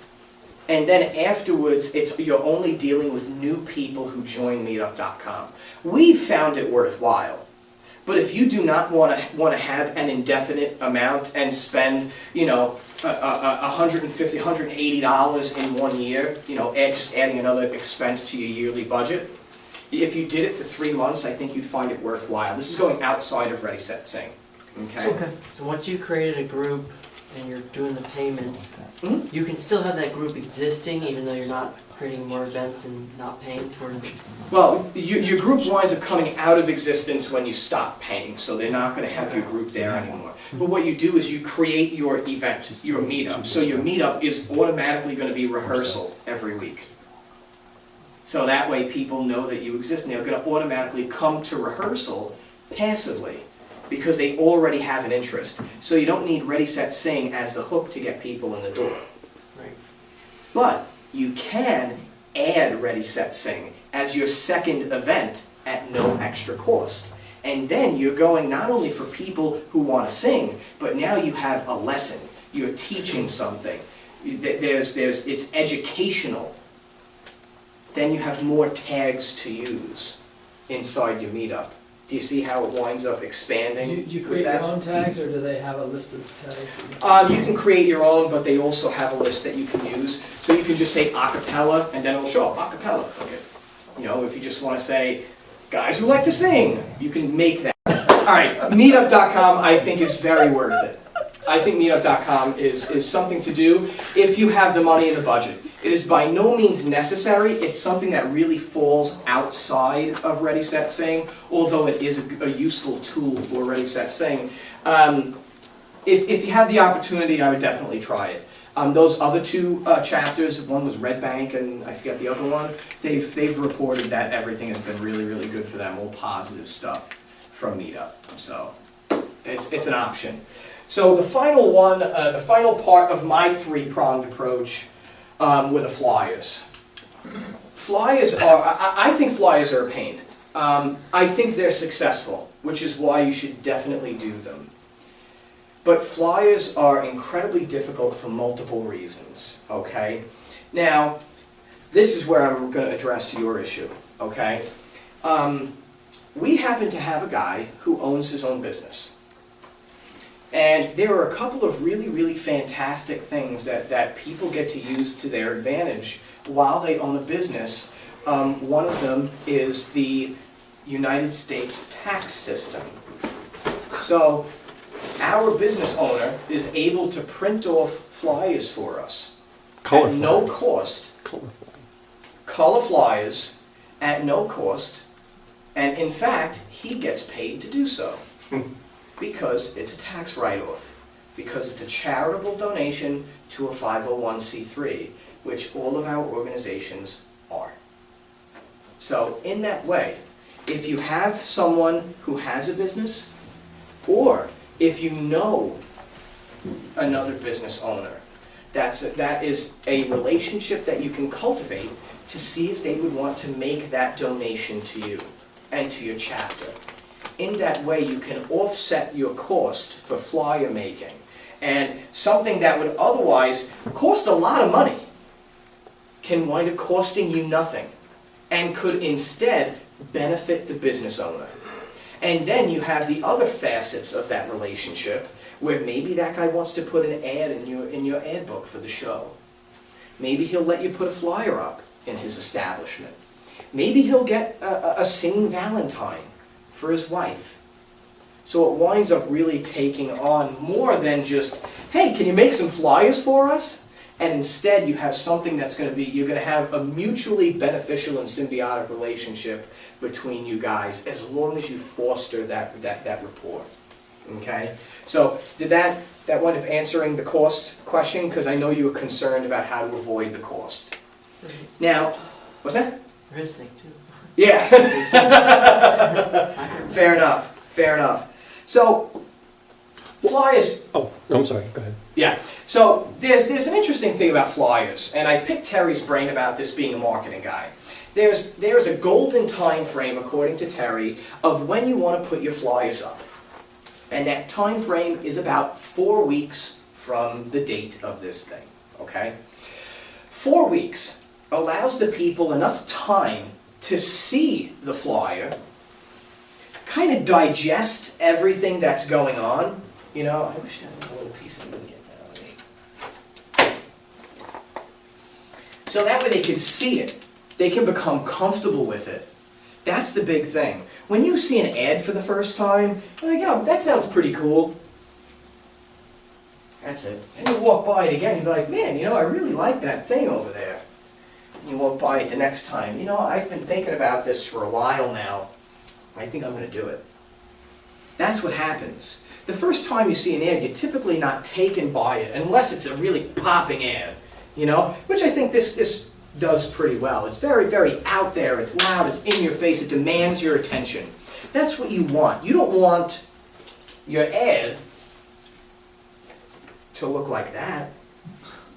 And then afterwards, you're only dealing with new people who join Meetup.com. We've found it worthwhile. But if you do not want to have an indefinite amount and spend, you know, $150, $180 in 1 year, you know, just adding another expense to your yearly budget, if you did it for 3 months, I think you'd find it worthwhile. This is going outside of Ready, Set, Sing. Okay? So once you created a group and you're doing the payments, you can still have that group existing even though you're not creating more events and not paying for it? Well, your group winds up coming out of existence when you stop paying, so they're not going to have your group there anymore. But what you do is you create your event, your meetup. So your meetup is automatically going to be rehearsal every week. So that way people know that you exist and they're going to automatically come to rehearsal passively because they already have an interest. So you don't need Ready, Set, Sing as the hook to get people in the door. Right. But you can add Ready, Set, Sing as your second event at no extra cost. And then you're going not only for people who want to sing, but now you have a lesson. You're teaching something. It's educational. then you have more tags to use inside your meetup. Do you see how it winds up expanding? Do you with create your that? own tags, or do they have a list of tags? that You can create your own, but they also have a list that you can use. So you can just say acapella, and then it'll show up acapella. Okay. You know, if you just want to say guys who like to sing, you can make that. All right, Meetup.com I think is very worth it. I think Meetup.com is something to do if you have the money and the budget. It is by no means necessary. It's something that really falls outside of Ready, Set, Sing, although it is a useful tool for Ready, Set, Sing. If you have the opportunity, I would definitely try it. Those other two chapters, one was Red Bank and I forget the other one, they've reported that everything has been really, really good for them, all positive stuff from Meetup. So it's an option. So the final one, the final part of my three-pronged approach were the flyers. Flyers are, I think flyers are a pain. I think they're successful, which is why you should definitely do them. But flyers are incredibly difficult for multiple reasons, okay? Now, this is where I'm going to address your issue, okay? We happen to have a guy who owns his own business. And there are a couple of really, really fantastic things that people get to use to their advantage while they own a business. One of them is the United States tax system. So our business owner is able to print off flyers for us at no cost. Color flyers at no cost. And in fact, he gets paid to do so. Because it's a tax write-off, because it's a charitable donation to a 501c3, which all of our organizations are. So in that way, if you have someone who has a business, or if you know another business owner, that is a relationship that you can cultivate to see if they would want to make that donation to you and to your chapter. In that way, you can offset your cost for flyer making. And something that would otherwise cost a lot of money can wind up costing you nothing and could instead benefit the business owner. And then you have the other facets of that relationship where maybe that guy wants to put an ad in your ad book for the show. Maybe he'll let you put a flyer up in his establishment. Maybe he'll get a singing Valentine for his wife. So it winds up really taking on more than just, hey, can you make some flyers for us? And instead you have something that's going to be, you're going to have a mutually beneficial and symbiotic relationship between you guys as long as you foster that rapport. Okay? So did that wind up answering the cost question? Because I know you were concerned about how to avoid the cost. Now, what's that? Risk too. Yeah. Fair enough. Fair enough. So, flyers. Oh, I'm sorry, go ahead. Yeah. So there's an interesting thing about flyers, and I picked Terry's brain about this being a marketing guy. There's a golden time frame, according to Terry, of when you want to put your flyers up, and that time frame is about 4 weeks from the date of this thing. Okay. 4 weeks allows the people enough time to see the flyer, kind of digest everything that's going on. You know, I wish I had a little piece of it. So that way they can see it. They can become comfortable with it. That's the big thing. When you see an ad for the first time, you're like, oh, that sounds pretty cool. That's it. And you walk by it again, you're like, man, you know, I really like that thing over there. You walk by it the next time. You know, I've been thinking about this for a while now. I think I'm going to do it. That's what happens. The first time you see an ad, you're typically not taken by it, unless it's a really popping ad, you know, which I think this does pretty well. It's very, very out there. It's loud. It's in your face. It demands your attention. That's what you want. You don't want your ad to look like that.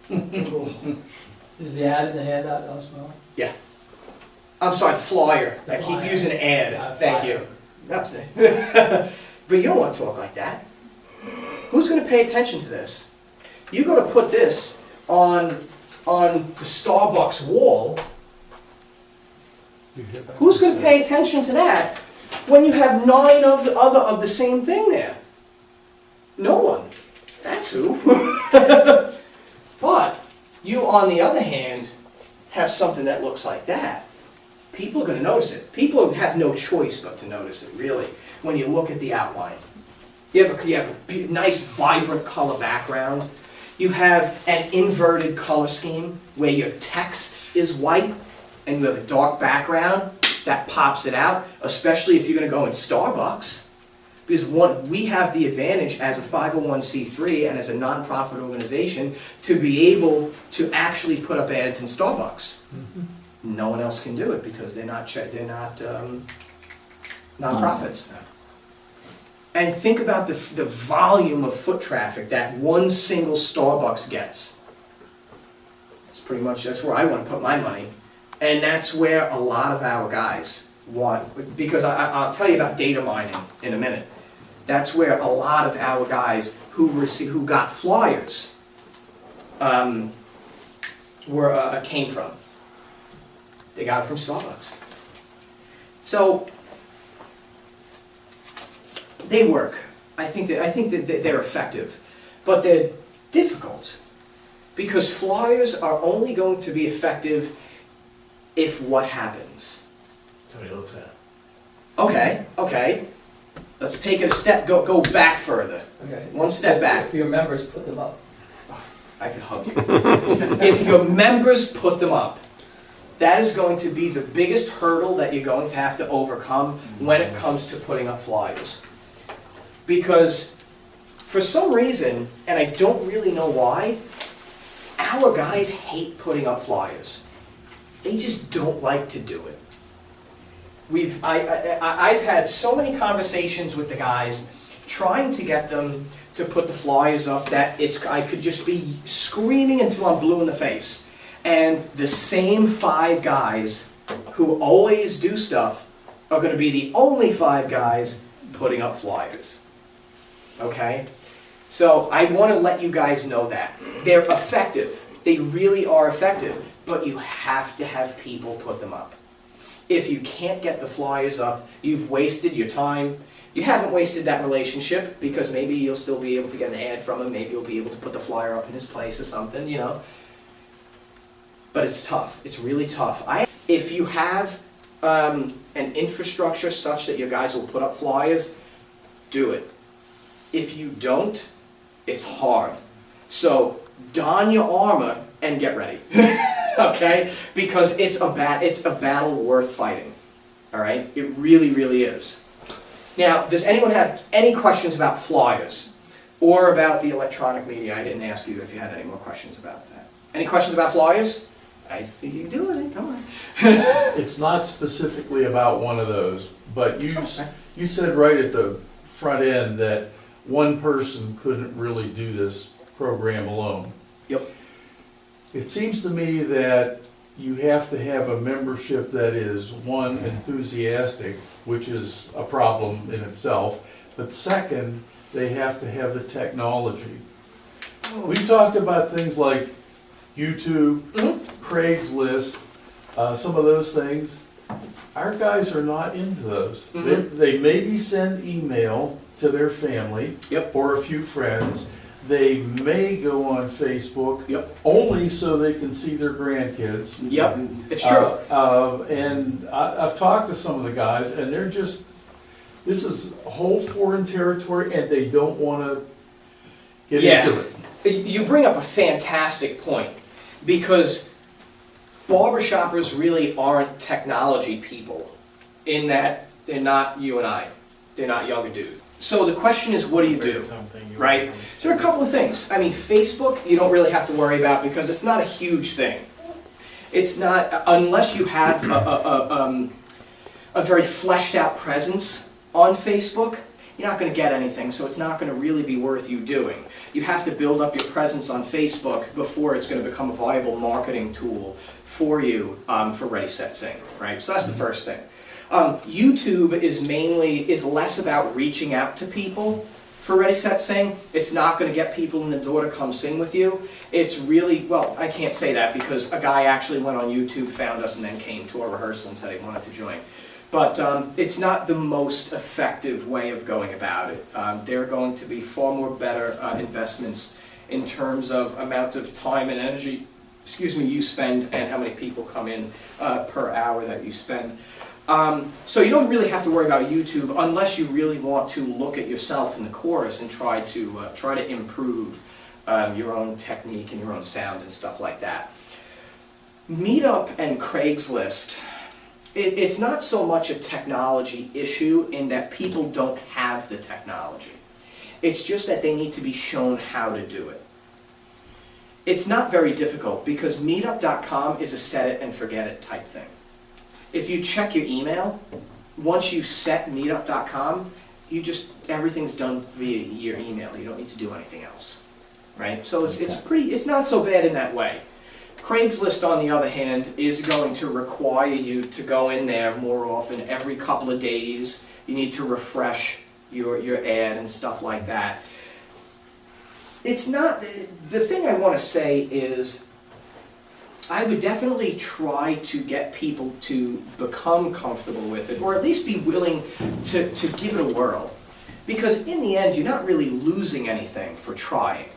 Is the ad in the handout as well? Yeah. I'm sorry, the flyer. The I flyer. keep using ad. Yeah, Thank flyer. you. That's it. But you don't want to talk like that. Who's going to pay attention to this? You got to put this on the Starbucks wall. Who's going to pay attention to that when you have 9 of the other of the same thing there? No one. That's who. But you, on the other hand, have something that looks like that. People are going to notice it. People have no choice but to notice it, really, when you look at the outline. You have a nice, vibrant color background. You have an inverted color scheme where your text is white and you have a dark background that pops it out, especially if you're going to go in Starbucks. Because we have the advantage as a 501c3 and as a nonprofit organization to be able to actually put up ads in Starbucks. Mm-hmm. No one else can do it because they're not nonprofits. And think about the volume of foot traffic that one single Starbucks gets. It's pretty much, that's where I want to put my money. And that's where a lot of our guys want, because I'll tell you about data mining in a minute. That's where a lot of our guys who got flyers came from. They got it from Starbucks. So they work. I think that they're effective, but they're difficult because flyers are only going to be effective if what happens. Somebody looks at it. Okay. Let's take it a step. Go back further. Okay. One step back. If your members put them up. I could hug you. If your members put them up, that is going to be the biggest hurdle that you're going to have to overcome when it comes to putting up flyers. Because for some reason, and I don't really know why, our guys hate putting up flyers. They just don't like to do it. I've had so many conversations with the guys trying to get them to put the flyers up that I could just be screaming until I'm blue in the face. And the same 5 guys who always do stuff are going to be the only 5 guys putting up flyers. Okay? So I want to let you guys know that. They're effective. They really are effective. But you have to have people put them up. If you can't get the flyers up, you've wasted your time. You haven't wasted that relationship because maybe you'll still be able to get an ad from him. Maybe you'll be able to put the flyer up in his place or something, you know. But it's tough. It's really tough. If you have an infrastructure such that your guys will put up flyers, do it. If you don't, it's hard. So don your armor and get ready. Okay? Because it's a battle worth fighting. All right? It really, really is. Now, does anyone have any questions about flyers or about the electronic media? I didn't ask you if you had any more questions about that. Any questions about flyers? I see you doing it. Come on. It's not specifically about one of those, but you said right at the front end that one person couldn't really do this program alone. Yep. It seems to me that you have to have a membership that is, one, enthusiastic, which is a problem in itself, but second, they have to have the technology. We talked about things like YouTube, Craigslist, some of those things. Our guys are not into those. They maybe send email to their family or a few friends. They may go on Facebook only so they can see their grandkids. Yep, it's true. And I've talked to some of the guys, and they're just, this is a whole foreign territory, and they don't want to get into it. You bring up a fantastic point, because barbershoppers really aren't technology people, in that they're not you and I. They're not younger dudes. So the question is, what do you do, right? So there are a couple of things. I mean, Facebook, you don't really have to worry about because it's not a huge thing. It's not, unless you have a very fleshed out presence on Facebook, you're not going to get anything, so it's not going to really be worth you doing. You have to build up your presence on Facebook before it's going to become a viable marketing tool for you for Ready, Set, Sing, right? So that's the first thing. YouTube is less about reaching out to people for Ready, Set, Sing. It's not going to get people in the door to come sing with you. It's really, well, I can't say that because a guy actually went on YouTube, found us, and then came to our rehearsal and said he wanted to join. But it's not the most effective way of going about it. There are going to be far more better investments in terms of amount of time and energy, you spend and how many people come in per hour that you spend. So you don't really have to worry about YouTube unless you really want to look at yourself in the chorus and try to improve your own technique and your own sound and stuff like that. Meetup and Craigslist, it's not so much a technology issue in that people don't have the technology. It's just that they need to be shown how to do it. It's not very difficult because Meetup.com is a set it and forget it type thing. If you check your email, once you set Meetup.com, everything's done via your email. You don't need to do anything else, right? So it's not so bad in that way. Craigslist, on the other hand, is going to require you to go in there more often. Every couple of days, you need to refresh your ad and stuff like that. It's not, the thing I want to say is, I would definitely try to get people to become comfortable with it, or at least be willing to give it a whirl. Because in the end, you're not really losing anything for trying.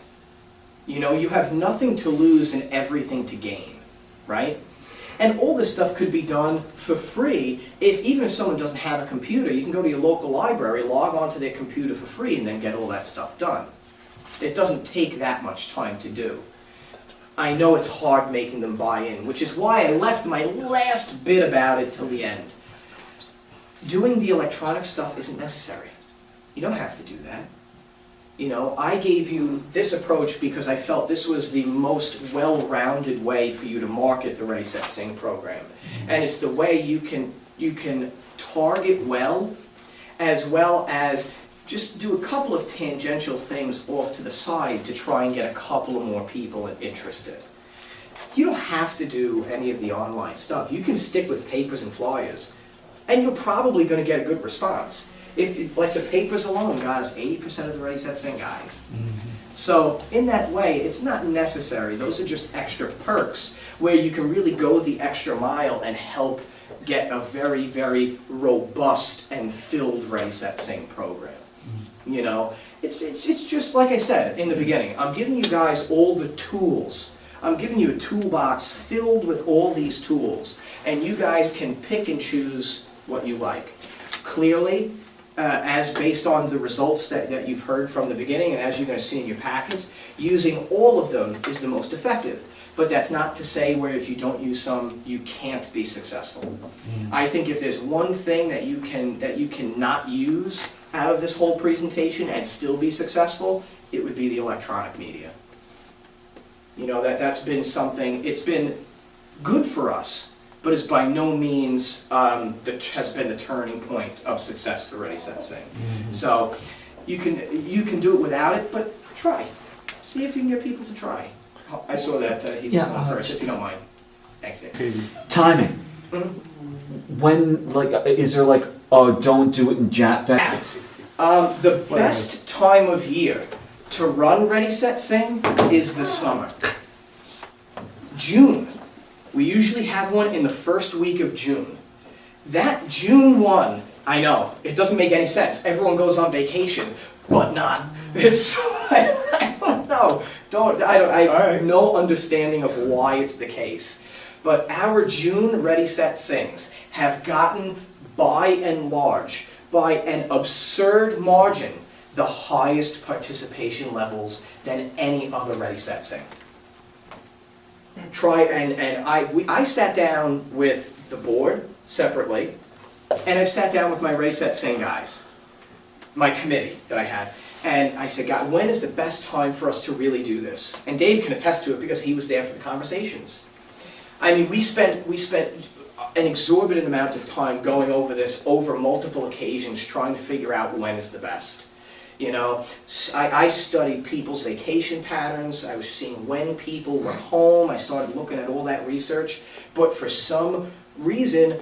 You know, you have nothing to lose and everything to gain, right? And all this stuff could be done for free. Even if someone doesn't have a computer, you can go to your local library, log onto their computer for free, and then get all that stuff done. It doesn't take that much time to do. I know it's hard making them buy in, which is why I left my last bit about it till the end. Doing the electronic stuff isn't necessary. You don't have to do that. You know, I gave you this approach because I felt this was the most well-rounded way for you to market the Ready, Set, Sing program. And it's the way you can target well as just do a couple of tangential things off to the side to try and get a couple of more people interested. You don't have to do any of the online stuff. You can stick with papers and flyers, and you're probably going to get a good response. If like the papers alone got us 80% of the Ready, Set, Sing guys. So in that way, it's not necessary. Those are just extra perks where you can really go the extra mile and help get a very, very robust and filled Ready, Set, Sing program. You know, it's just like I said in the beginning. I'm giving you guys all the tools. I'm giving you a toolbox filled with all these tools, and you guys can pick and choose what you like. Clearly, as based on the results that you've heard from the beginning and as you're going to see in your packets, using all of them is the most effective. But that's not to say where if you don't use some, you can't be successful. I think if there's one thing that you cannot use out of this whole presentation and still be successful, it would be the electronic media. You know, that's been something, it's been good for us, but is by no means has been the turning point of success for Ready, Set, Sing. So you can do it without it, but try. See if you can get people to try. I saw that he was going first, if you don't mind. Thanks, Dave. Timing. When, like, is there like, oh, don't do it in Japan? The best time of year to run Ready, Set, Sing is the summer. June. We usually have one in the first week of June. That June 1, I know, it doesn't make any sense. Everyone goes on vacation, but not. It's, I don't know. I have no understanding of why it's the case. But our June Ready, Set, Sings have gotten, by and large, by an absurd margin, the highest participation levels than any other Ready, Set, Sing. I sat down with the board separately, and I've sat down with my Ready, Set, Sing guys, my committee that I had, and I said, God, when is the best time for us to really do this? And Dave can attest to it because he was there for the conversations. I mean, we spent an exorbitant amount of time going over this over multiple occasions, trying to figure out when is the best. You know, I studied people's vacation patterns. I was seeing when people were home. I started looking at all that research. But for some reason,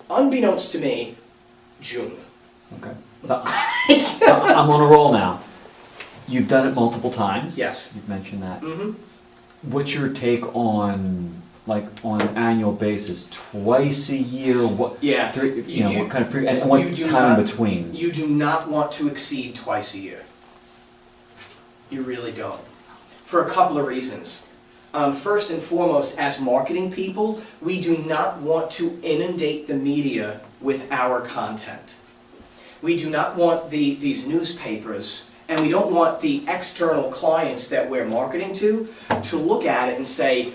unbeknownst to me, June. Okay. So, I'm on a roll now. You've done it multiple times. Yes. You've mentioned that. Mm-hmm. What's your take on, like, on an annual basis, twice a year, what? Yeah. What kind of, and what you do time in not- between? You do not want to exceed twice a year. You really don't. For a couple of reasons. First and foremost, as marketing people, we do not want to inundate the media with our content. We do not want these newspapers, and we don't want the external clients that we're marketing to look at it and say,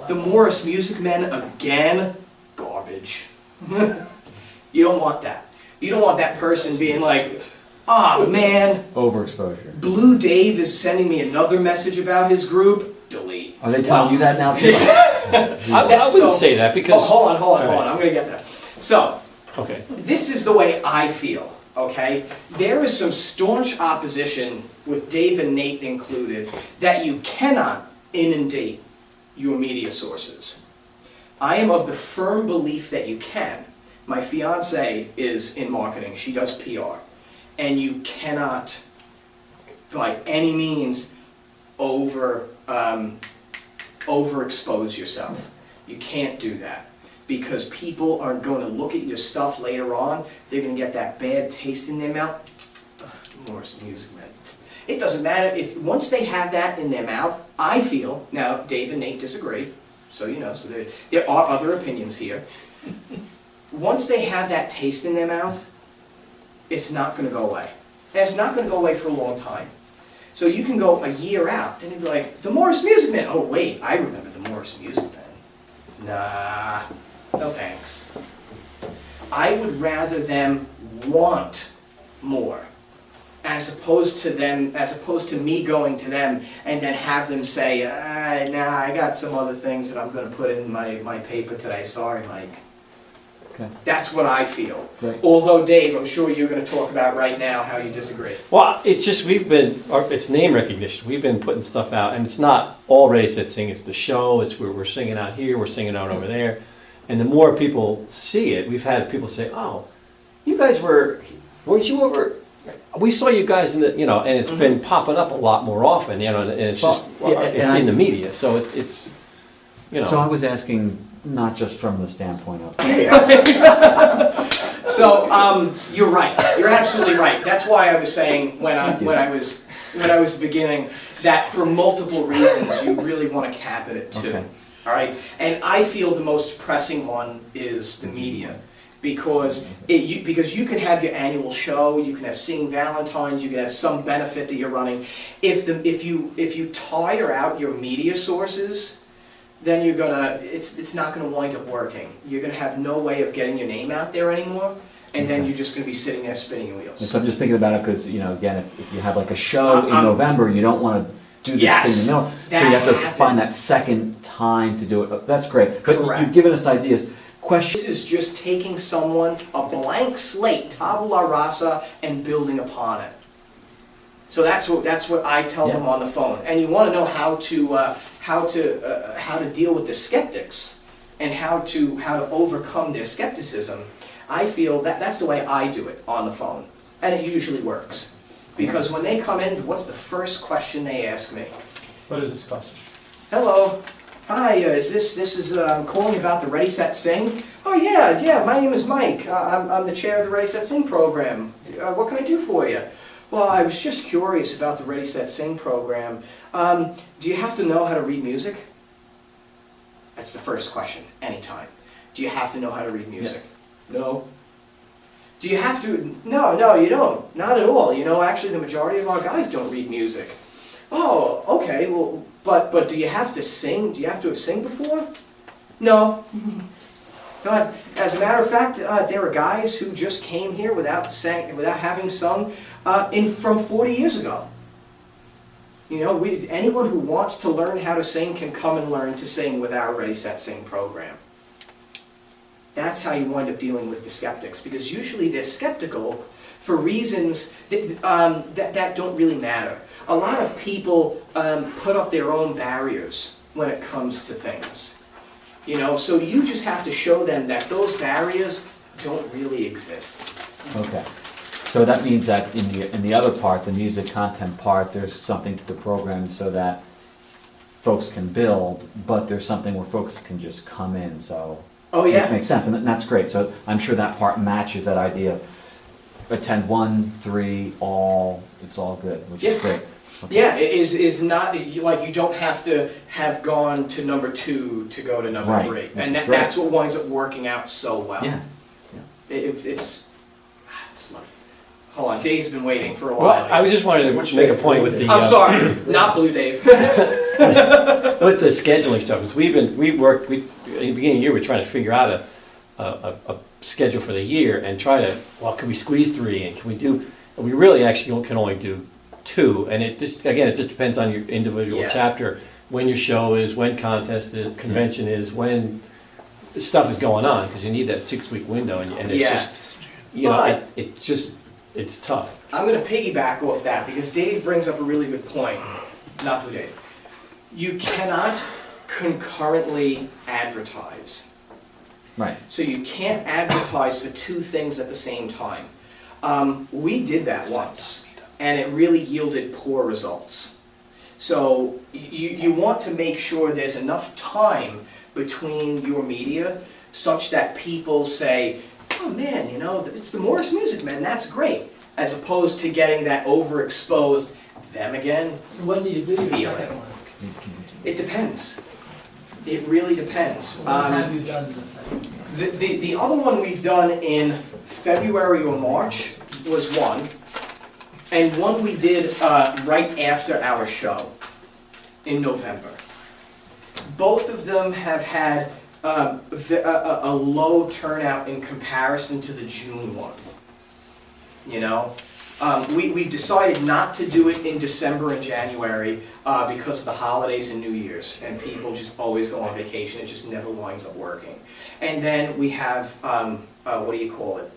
the Morris Music Men again? Garbage. You don't want that. You don't want that person being like, ah, man, Overexposure. Blue Dave is sending me another message about his group. Delete. Are they telling you that now too? I wouldn't say that because. Hold on, I'm gonna get there. So, Okay. this is the way I feel, okay? There is some staunch opposition, with Dave and Nate included, that you cannot inundate your media sources. I am of the firm belief that you can. My fiance is in marketing, she does PR, and you cannot, by any means, overexpose yourself. You can't do that. Because people are going to look at your stuff later on, they're going to get that bad taste in their mouth. Morris Music Man. It doesn't matter if, once they have that in their mouth, I feel, now Dave and Nate disagree, so you know, so there are other opinions here. Once they have that taste in their mouth, it's not going to go away. And it's not going to go away for a long time. So you can go a year out, and you'd be like, the Morris Music Man. Oh wait, I remember the Morris Music Man. Nah, no thanks. I would rather them want more, as opposed to me going to them and then have them say, nah, I got some other things that I'm going to put in my paper today. Sorry, Mike. Okay. That's what I feel. Right. Although, Dave, I'm sure you're going to talk about right now how you disagree. Well, it's just, it's name recognition. We've been putting stuff out, and it's not all Ready, Set, Sing. It's the show, it's where we're singing out here, we're singing out over there. And the more people see it, we've had people say, oh, you guys weren't you over, we saw you guys in the, and it's been popping up a lot more often, and it's just, it's in the media, so it's. So I was asking, not just from the standpoint of. So, you're right. You're absolutely right. That's why I was saying when I was beginning that for multiple reasons you really want to cap it at 2. Okay. All right. And I feel the most pressing one is the media, because you can have your annual show, you can have Singing Valentines, you can have some benefit that you're running. If you tire out your media sources, then it's not gonna wind up working. You're gonna have no way of getting your name out there anymore, and then you're just gonna be sitting there spinning your wheels. So I'm just thinking about it because, again, if you have like a show in November, you don't want to do this thing in the middle. So you have to find that second time to do it. That's great. But Correct. you've given us ideas. This is just taking someone, a blank slate, tabula rasa, and building upon it. So that's what I tell them on the phone. And you want to know how to deal with the skeptics and how to overcome their skepticism. I feel that's the way I do it on the phone, and it usually works. Because when they come in, what's the first question they ask me? What does this cost? Hello. Hi, I'm calling about the Ready, Set, Sing. Oh yeah, my name is Mike. I'm the chair of the Ready, Set, Sing program. What can I do for you? Well, I was just curious about the Ready, Set, Sing program. Do you have to know how to read music? That's the first question, anytime. Do you have to know how to read music? Yeah. No. Do you have to? No, you don't. Not at all. Actually, the majority of our guys don't read music. Oh, okay. Well, but do you have to sing? Do you have to have sing before? No. No. As a matter of fact, there are guys who just came here without having sung from 40 years ago. Anyone who wants to learn how to sing can come and learn to sing with our Ready, Set, Sing program. That's how you wind up dealing with the skeptics, because usually they're skeptical for reasons that don't really matter. A lot of people put up their own barriers when it comes to things. So you just have to show them that those barriers don't really exist. Okay. So that means that in the other part, the music content part, there's something to the program so that folks can build, but there's something where folks can just come in, so. Oh, yeah. Which makes sense, and that's great, so I'm sure that part matches that idea of attend 1, 3, all, it's all good, which is great. Okay. Yeah, it is not, like, you don't have to have gone to number 2 to go to number Right, 3. which And is great. that's what winds up working out so well. Yeah. It's, I just love it. Hold on, Dave's been waiting for a while. Well, I just wanted to make a point with the. I'm sorry, not Blue Dave. With the scheduling stuff, is in the beginning of the year, we're trying to figure out a schedule for the year and try to, well, can we squeeze 3 and can we do, and we really actually can only do 2, and it just depends on your individual chapter, when your show is, when contest is, convention is, when stuff is going on, because you need that 6-week window, and it's just, you know, it's tough. I'm gonna piggyback off that, because Dave brings up a really good point, not Blue Dave. You cannot concurrently advertise. Right. So you can't advertise for 2 things at the same time. We did that once, and it really yielded poor results. So you want to make sure there's enough time between your media such that people say, oh man, you know, it's the Morris Music Man, that's great, as opposed to getting that overexposed, them again. So when do you do your feeling. second one? It depends. It really depends. When have you done the second one? The other one we've done in February or March was one, and one we did right after our show in November. Both of them have had a low turnout in comparison to the June one. You know, we decided not to do it in December and January because of the holidays and New Year's, and people just always go on vacation. It just never winds up working. And then we have, what do you call it?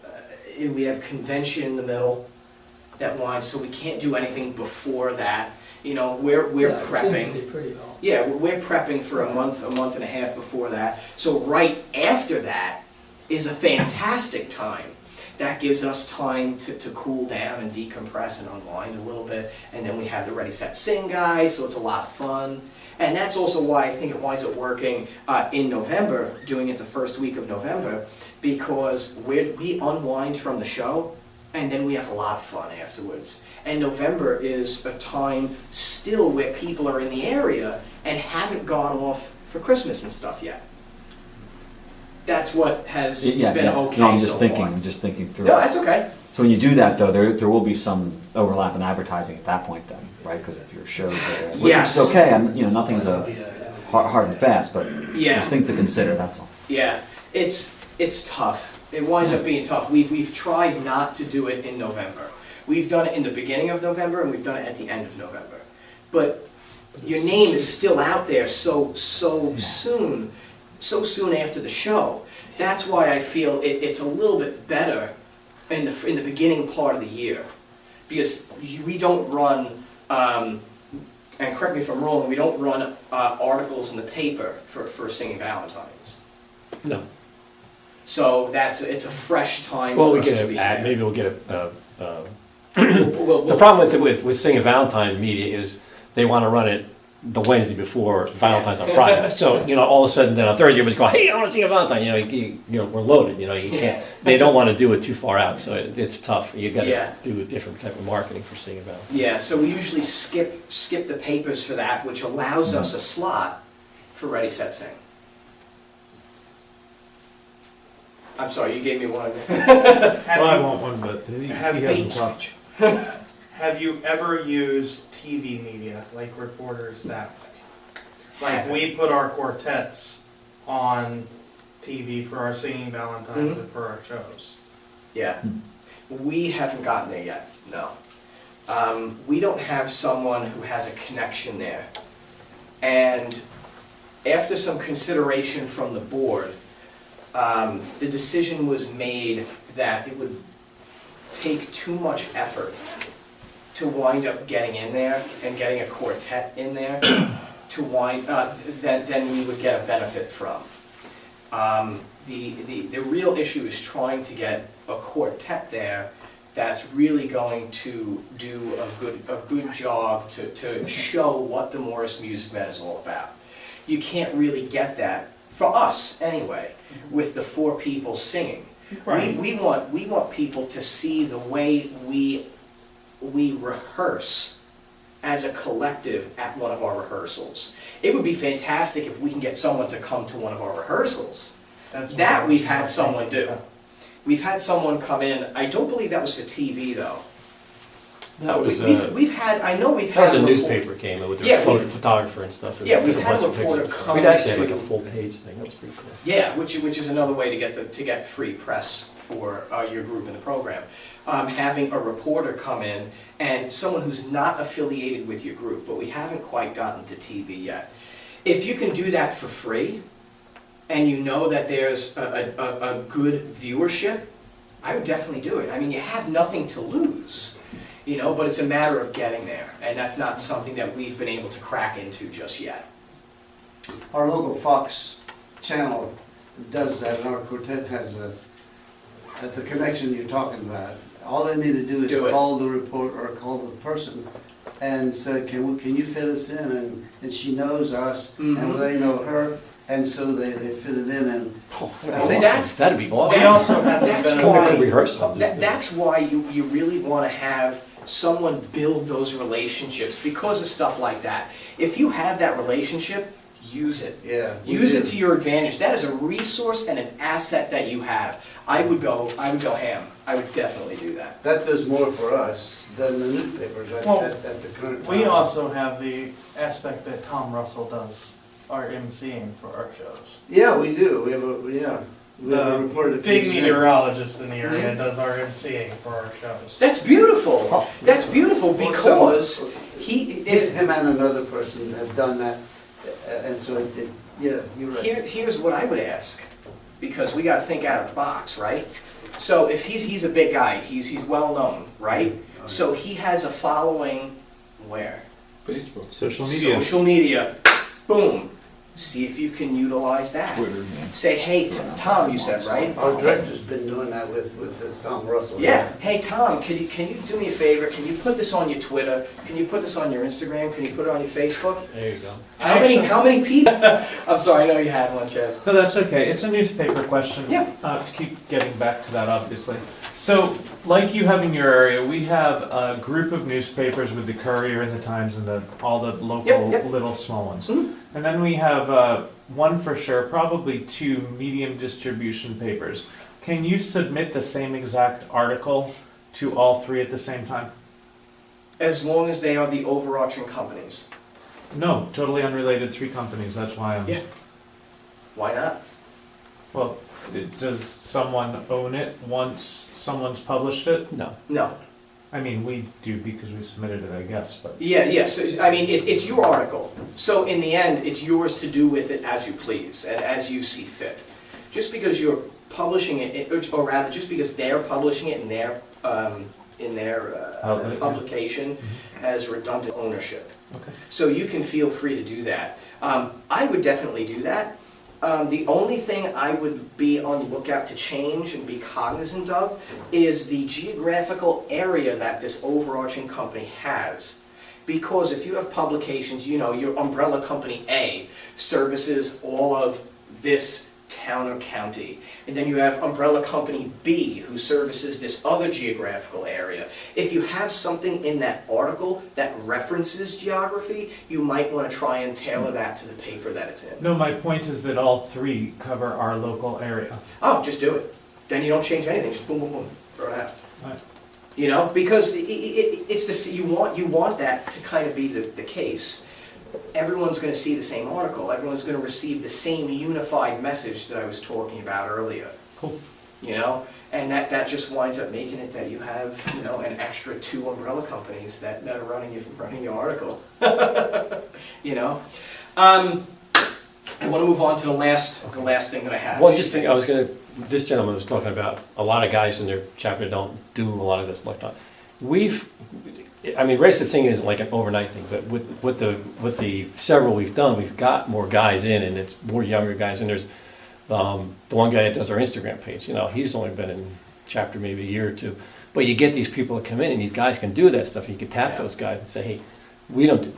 We have convention in the middle that winds, so we can't do anything before that. You know, we're prepping. It seems to be pretty well. Yeah, we're prepping for a month and a half before that. So right after that is a fantastic time. That gives us time to cool down and decompress and unwind a little bit. And then we have the Ready, Set, Sing guys, so it's a lot of fun. And that's also why I think it winds up working in November, doing it the first week of November, because we unwind from the show, and then we have a lot of fun afterwards. And November is a time still where people are in the area and haven't gone off for Christmas and stuff yet. That's what has been okay No, I'm just so thinking, far. I'm just thinking through. No, that's okay. So when you do that, though, there will be some overlap in advertising at that point then, right? Because if your show's there, which Yes. is okay, nothing's a hard and fast, but Yeah. there's things to consider, that's all. Yeah, it's tough. It winds up being tough. We've tried not to do it in November. We've done it in the beginning of November, and we've done it at the end of November. But your name is still out there so soon after the show. That's why I feel it's a little bit better in the beginning part of the year, because we don't run, and correct me if I'm wrong, we don't run articles in the paper for Singing Valentines. No. So it's a fresh time Well, for we us get to be an ad, there. maybe we'll get We'll- the problem with Singing Valentine media is they want to run it the Wednesday before Valentine's on Friday. So, all of a sudden then on Thursday, everybody's going, hey, I want to sing a Valentine. We're loaded, you can't, they don't want to do it too far out, so it's tough. You got to do a different type of marketing for Singing Valentine. Yeah, so we usually skip the papers for that, which allows us a slot for Ready, Set, Sing. I'm sorry, you gave me one. Well, I want one, but he hasn't talked. Have you ever used TV media, like reporters that way? Like we put our quartets on TV for our Singing Valentines and for our shows. Yeah, we haven't gotten there yet, no. We don't have someone who has a connection there. And after some consideration from the board, the decision was made that it would take too much effort to wind up getting in there and getting a quartet in there then we would get a benefit from. The real issue is trying to get a quartet there that's really going to do a good job to show what the Morris Music Band is all about. You can't really get that, for us anyway, with the 4 people singing. Right. We want people to see the way we rehearse as a collective at one of our rehearsals. It would be fantastic if we can get someone to come to one of our rehearsals. That we've had someone do. We've had someone come in, I don't believe that was for TV though. That was, We've had, I know we've that had. was a report- newspaper came in with Yeah, their we've- photographer and stuff. Yeah, we've Took had bunch of a reporter pictures. come We'd actually had to- like a full page thing, that was pretty cool. Yeah, which is another way to get free press for your group in the program. Having a reporter come in and someone who's not affiliated with your group, but we haven't quite gotten to TV yet. If you can do that for free, and you know that there's a good viewership, I would definitely do it. I mean, you have nothing to lose, you know, but it's a matter of getting there, and that's not something that we've been able to crack into just yet. Our local Fox channel does that, and our quartet has the connection you're talking about. All they need to do is Do it. call the reporter or call the person and say, can you fit us in? And she knows us, and Mhm. they know her, and so they fit it in. And That'd be awesome. We also have the That's benefit. why- Rehearsal. That's why you really want to have someone build those relationships because of stuff like that. If you have that relationship, use it. yeah, we Use do. it to your advantage. That is a resource and an asset that you have. I would go ham. I would definitely do that. That does more for us than the newspapers Well, at the current time. We also have the aspect that Tom Russell does our emceeing for our shows. Yeah, we do. We have a reporter The that big comes in. meteorologist in the area Mhm. does our emceeing for our shows. That's beautiful. That's beautiful because Him and another person have done that, and so yeah, you're right. Here's what I would ask, because we got to think out of the box, right? So if he's a big guy, he's well known, right? So he has a following where? Social media. Social media. Boom. See if you can utilize that. Say, hey, Tom, you said, right? Our director's been doing that with Tom Russell. Yeah. Hey, Tom, can you do me a favor? Can you put this on your Twitter? Can you put this on your Instagram? Can you put it on your Facebook? There you go. How many people? I'm sorry, I know you had one, Chaz. No, that's okay. It's a newspaper question. Yeah. To keep getting back to that, obviously. So, like you have in your area, we have a group of newspapers with the Courier and the Times and all the local Yep. little small ones. Mhm. And then we have one for sure, probably 2 medium distribution papers. Can you submit the same exact article to all 3 at the same time? As long as they are the overarching companies. No, totally unrelated 3 companies. That's why I'm. Yeah. Why not? Well, does someone own it once someone's published it? No. No. I mean, we do because we submitted it, I guess, but. Yeah, so, I mean, it's your article. So in the end, it's yours to do with it as you please and as you see fit. Just because you're publishing it, or rather, just because they're publishing it in their Outlet, yeah. publication has redundant ownership. Okay. So you can feel free to do that. I would definitely do that. The only thing I would be on the lookout to change and be cognizant of is the geographical area that this overarching company has. Because if you have publications, you know, your umbrella company A services all of this town or county. And then you have umbrella company B who services this other geographical area. If you have something in that article that references geography, you might want to try and tailor that to the paper that it's in. No, my point is that all 3 cover our local area. Oh, just do it. Then you don't change anything, just boom, boom, boom, throw it out. Right. You know, because it's the, you want that to kind of be the case. Everyone's going to see the same article. Everyone's going to receive the same unified message that I was talking about earlier. Cool. You know, and that just winds up making it that you have, you know, an extra 2 umbrella companies that are running your article. You know, I want to move on to the last thing that I have. Well, just think, this gentleman was talking about a lot of guys in their chapter don't do a lot of this electronic. Race Singing isn't like an overnight thing, but with the several we've done, we've got more guys in, and it's more younger guys. And there's the one guy that does our Instagram page. You know, he's only been in chapter, maybe a year or two. But you get these people that come in, and these guys can do that stuff, and you can tap Yeah. those guys and say, hey,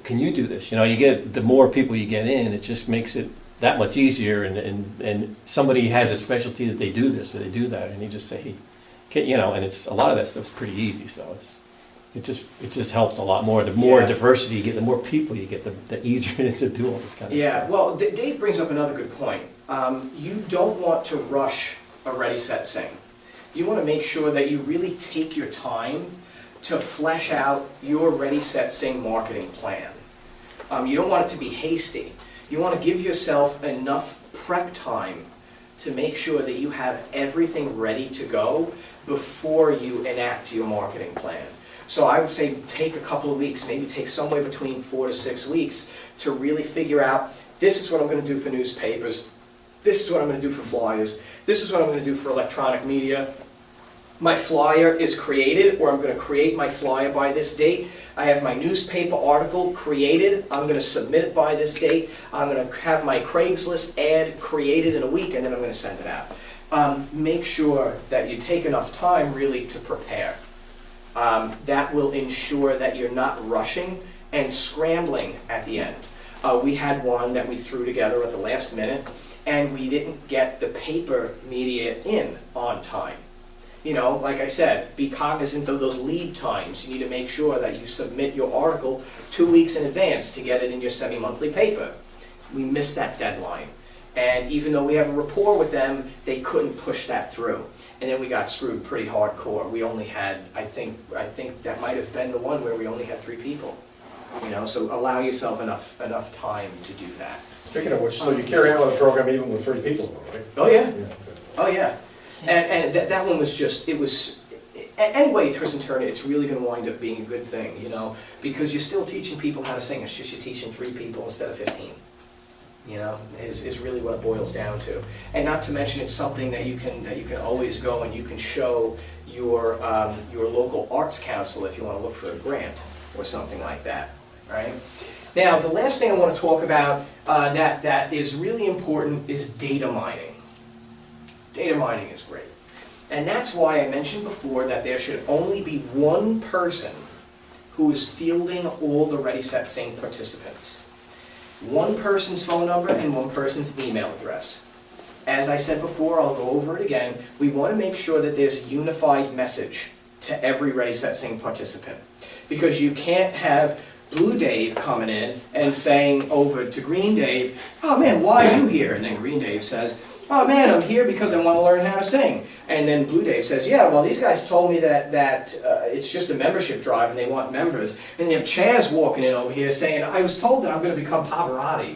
can you do this? You know, you get, the more people you get in, it just makes it that much easier, and somebody has a specialty that they do this, or they do that, and you just say, hey, you know, and it's, a lot of that stuff's pretty easy, so it just helps a lot more. The more Yeah. diversity you get, the more people you get, the easier it is to do all this kind of Yeah, stuff. well, Dave brings up another good point. You don't want to rush a Ready, Set, Sing. You want to make sure that you really take your time to flesh out your Ready, Set, Sing marketing plan. You don't want it to be hasty. You want to give yourself enough prep time to make sure that you have everything ready to go before you enact your marketing plan. So I would say take a couple of weeks, maybe take somewhere between 4 to 6 weeks to really figure out, this is what I'm going to do for newspapers, this is what I'm going to do for flyers, this is what I'm going to do for electronic media. My flyer is created, or I'm going to create my flyer by this date. I have my newspaper article created, I'm going to submit it by this date. I'm going to have my Craigslist ad created in a week, and then I'm going to send it out. Make sure that you take enough time really to prepare. That will ensure that you're not rushing and scrambling at the end. We had one that we threw together at the last minute, and we didn't get the paper media in on time. You know, like I said, be cognizant of those lead times. You need to make sure that you submit your article 2 weeks in advance to get it in your semi-monthly paper. We missed that deadline. And even though we have a rapport with them, they couldn't push that through. And then we got screwed pretty hardcore. We only had, I think that might have been the one where we only had 3 people. You know, so allow yourself enough time to do that. Speaking of which, so you carry on with the program even with 3 people, though, right? Oh yeah, Yeah, okay. oh yeah. And that one was just, it was, anyway, twist and turn it, it's really going to wind up being a good thing, you know, because you're still teaching people how to sing. It's just you're teaching 3 people instead of 15. You know, is really what it boils down to. And not to mention, it's something that you can always go and you can show your local arts council if you want to look for a grant or something like that, right? Now, the last thing I want to talk about that is really important is data mining. Data mining is great. And that's why I mentioned before that there should only be one person who is fielding all the Ready, Set, Sing participants. One person's phone number and one person's email address. As I said before, I'll go over it again, we want to make sure that there's a unified message to every Ready, Set, Sing participant. Because you can't have Blue Dave coming in and saying over to Green Dave, oh man, why are you here? And then Green Dave says, oh man, I'm here because I want to learn how to sing. And then Blue Dave says, yeah, well these guys told me that it's just a membership drive and they want members. And you have Chaz walking in over here saying, I was told that I'm going to become Pavarotti.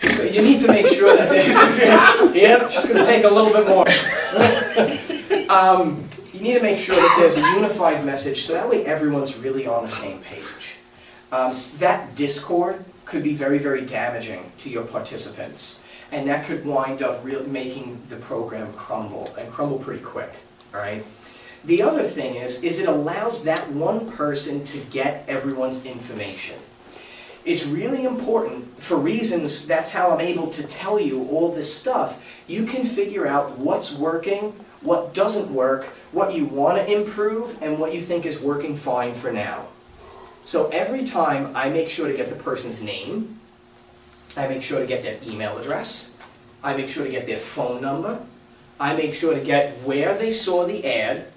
So you need to make sure that there's, yeah, just going to take a little bit more. You need to make sure that there's a unified message so that way everyone's really on the same page. That discord could be very, very damaging to your participants, and that could wind up making the program crumble, and crumble pretty quick, all right? The other thing is it allows that one person to get everyone's information. It's really important, for reasons, that's how I'm able to tell you all this stuff. You can figure out what's working, what doesn't work, what you want to improve, and what you think is working fine for now. So every time I make sure to get the person's name, I make sure to get their email address, I make sure to get their phone number, I make sure to get where they saw the ad,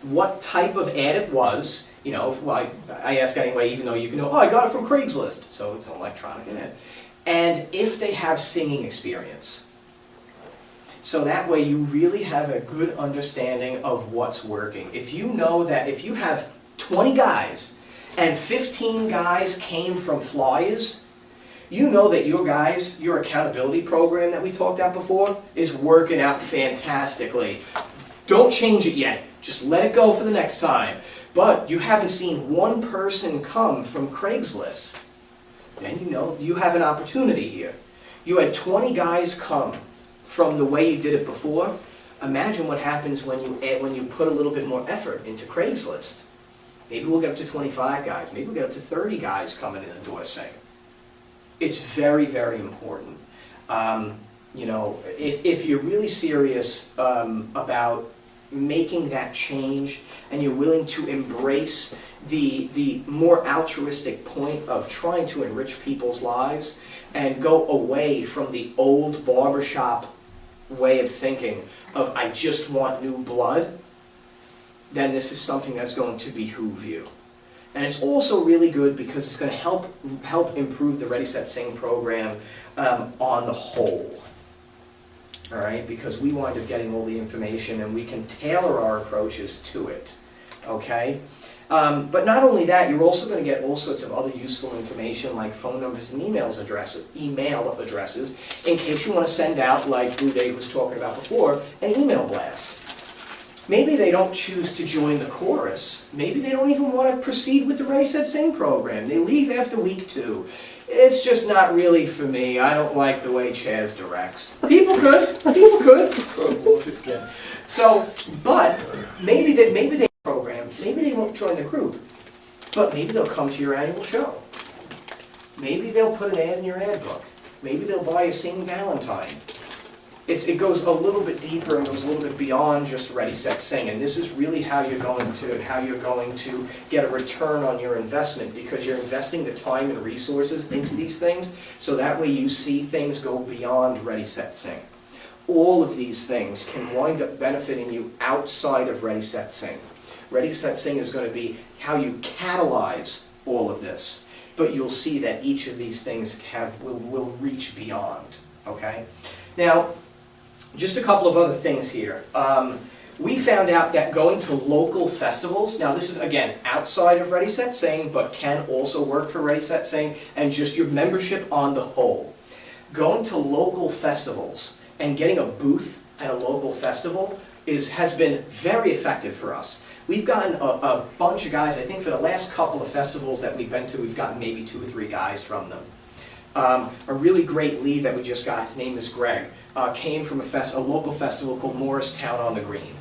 what type of ad it was, you know, well, I ask anyway, even though you can know, oh, I got it from Craigslist, so it's an electronic ad, and if they have singing experience. So that way you really have a good understanding of what's working. If you know that if you have 20 guys and 15 guys came from flyers, you know that your guys, your accountability program that we talked about before, is working out fantastically. Don't change it yet. Just let it go for the next time. But you haven't seen one person come from Craigslist. Then you know you have an opportunity here. You had 20 guys come from the way you did it before. Imagine what happens when you put a little bit more effort into Craigslist. Maybe we'll get up to 25 guys. Maybe we'll get up to 30 guys coming in the door saying. It's very, very important. You know, if you're really serious about making that change and you're willing to embrace the more altruistic point of trying to enrich people's lives and go away from the old barbershop way of thinking of I just want new blood, then this is something that's going to behoove you. And it's also really good because it's going to help improve the Ready, Set, Sing program on the whole. All right, because we wind up getting all the information and we can tailor our approaches to it, okay? But not only that, you're also going to get all sorts of other useful information like phone numbers and email addresses, in case you want to send out, like Blue Dave was talking about before, an email blast. Maybe they don't choose to join the chorus. Maybe they don't even want to proceed with the Ready, Set, Sing program. They leave after week 2. It's just not really for me. I don't like the way Chaz directs. People could. Just kidding. So, but maybe they program. Maybe they won't join the group. But maybe they'll come to your annual show. Maybe they'll put an ad in your ad book. Maybe they'll buy a Sing Valentine. It goes a little bit deeper and goes a little bit beyond just Ready, Set, Sing, and this is really how you're going to get a return on your investment, because you're investing the time and resources into these things, so that way you see things go beyond Ready, Set, Sing. All of these things can wind up benefiting you outside of Ready, Set, Sing. Ready, Set, Sing is going to be how you catalyze all of this, but you'll see that each of these things will reach beyond. Okay? Now, just a couple of other things here. We found out that going to local festivals, now this is again outside of Ready, Set, Sing, but can also work for Ready, Set, Sing, and just your membership on the whole. Going to local festivals and getting a booth at a local festival has been very effective for us. We've gotten a bunch of guys, I think for the last couple of festivals that we've been to, we've gotten maybe 2 or 3 guys from them. A really great lead that we just got, his name is Greg, came from a local festival called Morristown on the Green.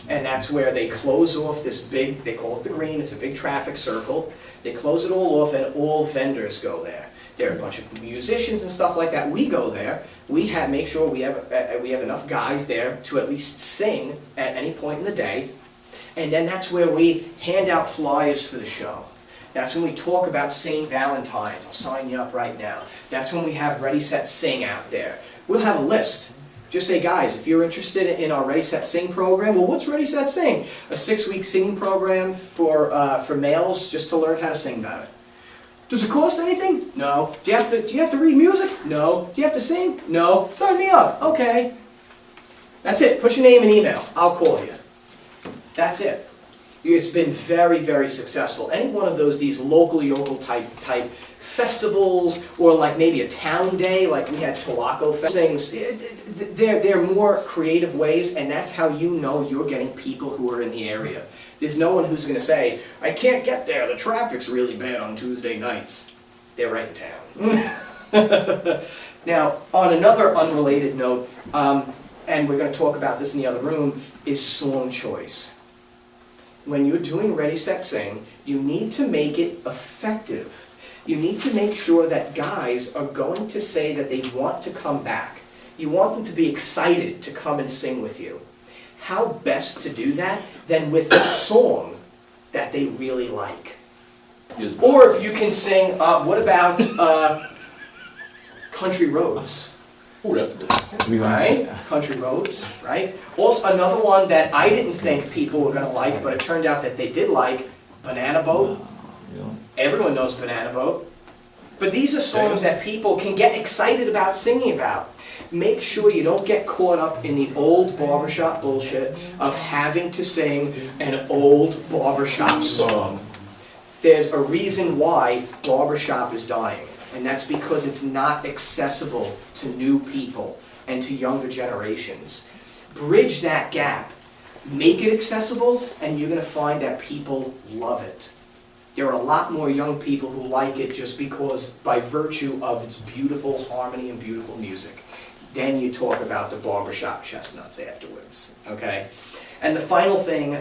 And that's where they close off this big, they call it the Green, it's a big traffic circle. They close it all off and all vendors go there. There are a bunch of musicians and stuff like that. We go there, make sure we have enough guys there to at least sing at any point in the day. And then that's where we hand out flyers for the show. That's when we talk about St. Valentine's. I'll sign you up right now. That's when we have Ready, Set, Sing out there. We'll have a list. Just say, guys, if you're interested in our Ready, Set, Sing program, well, what's Ready, Set, Sing? A 6-week singing program for males just to learn how to sing better. Does it cost anything? No. Do you have to read music? No. Do you have to sing? No. Sign me up. Okay. That's it. Put your name and email. I'll call you. That's it. It's been very, very successful. Any one of these local type festivals, or like maybe a town day, like we had Tolaco things, they're more creative ways, and that's how you know you're getting people who are in the area. There's no one who's going to say, I can't get there, the traffic's really bad on Tuesday nights. They're right in town. Now, on another unrelated note, and we're going to talk about this in the other room, is song choice. When you're doing Ready, Set, Sing, you need to make it effective. You need to make sure that guys are going to say that they want to come back. You want them to be excited to come and sing with you. How best to do that than with a song that they really like? Or if you can sing, what about Country Roads? Oh, that's good. Right? Country Roads, right? Also, another one that I didn't think people were going to like, but it turned out that they did like, Banana Boat. Everyone knows Banana Boat. But these are songs that people can get excited about singing about. Make sure you don't get caught up in the old barbershop bullshit of having to sing an old barbershop song. There's a reason why barbershop is dying. And that's because it's not accessible to new people and to younger generations. Bridge that gap. Make it accessible, and you're going to find that people love it. There are a lot more young people who like it just because, by virtue of its beautiful harmony and beautiful music. Then you talk about the barbershop chestnuts afterwards, okay? And the final thing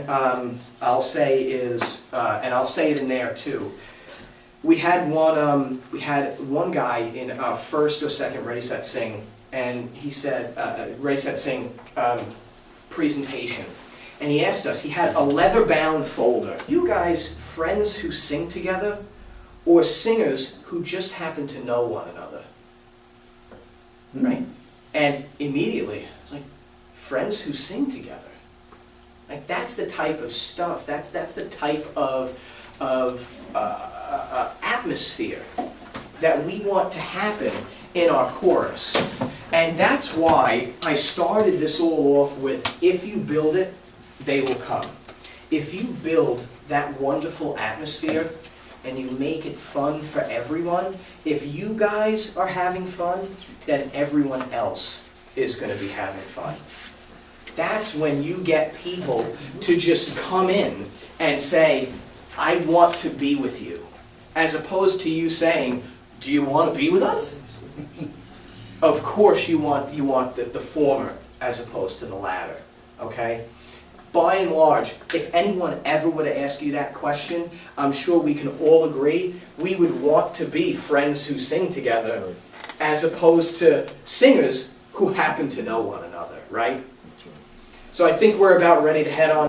I'll say is, and I'll say it in there too, we had one guy in our first or second Ready, Set, Sing and he said, Ready, Set, Sing presentation. And he asked us, he had a leather-bound folder. You guys friends who sing together, or singers who just happen to know one another? Right? And immediately, it's like, friends who sing together. Like, that's the type of stuff, that's the type of atmosphere that we want to happen in our chorus. And that's why I started this all off with, if you build it, they will come. If you build that wonderful atmosphere and you make it fun for everyone, if you guys are having fun, then everyone else is going to be having fun. That's when you get people to just come in and say, I want to be with you, as opposed to you saying, do you want to be with us? Of course you want the former as opposed to the latter, okay? By and large, if anyone ever were to ask you that question, I'm sure we can all agree we would want to be friends who sing together as opposed to singers who happen to know one another, right? So I think we're about ready to head on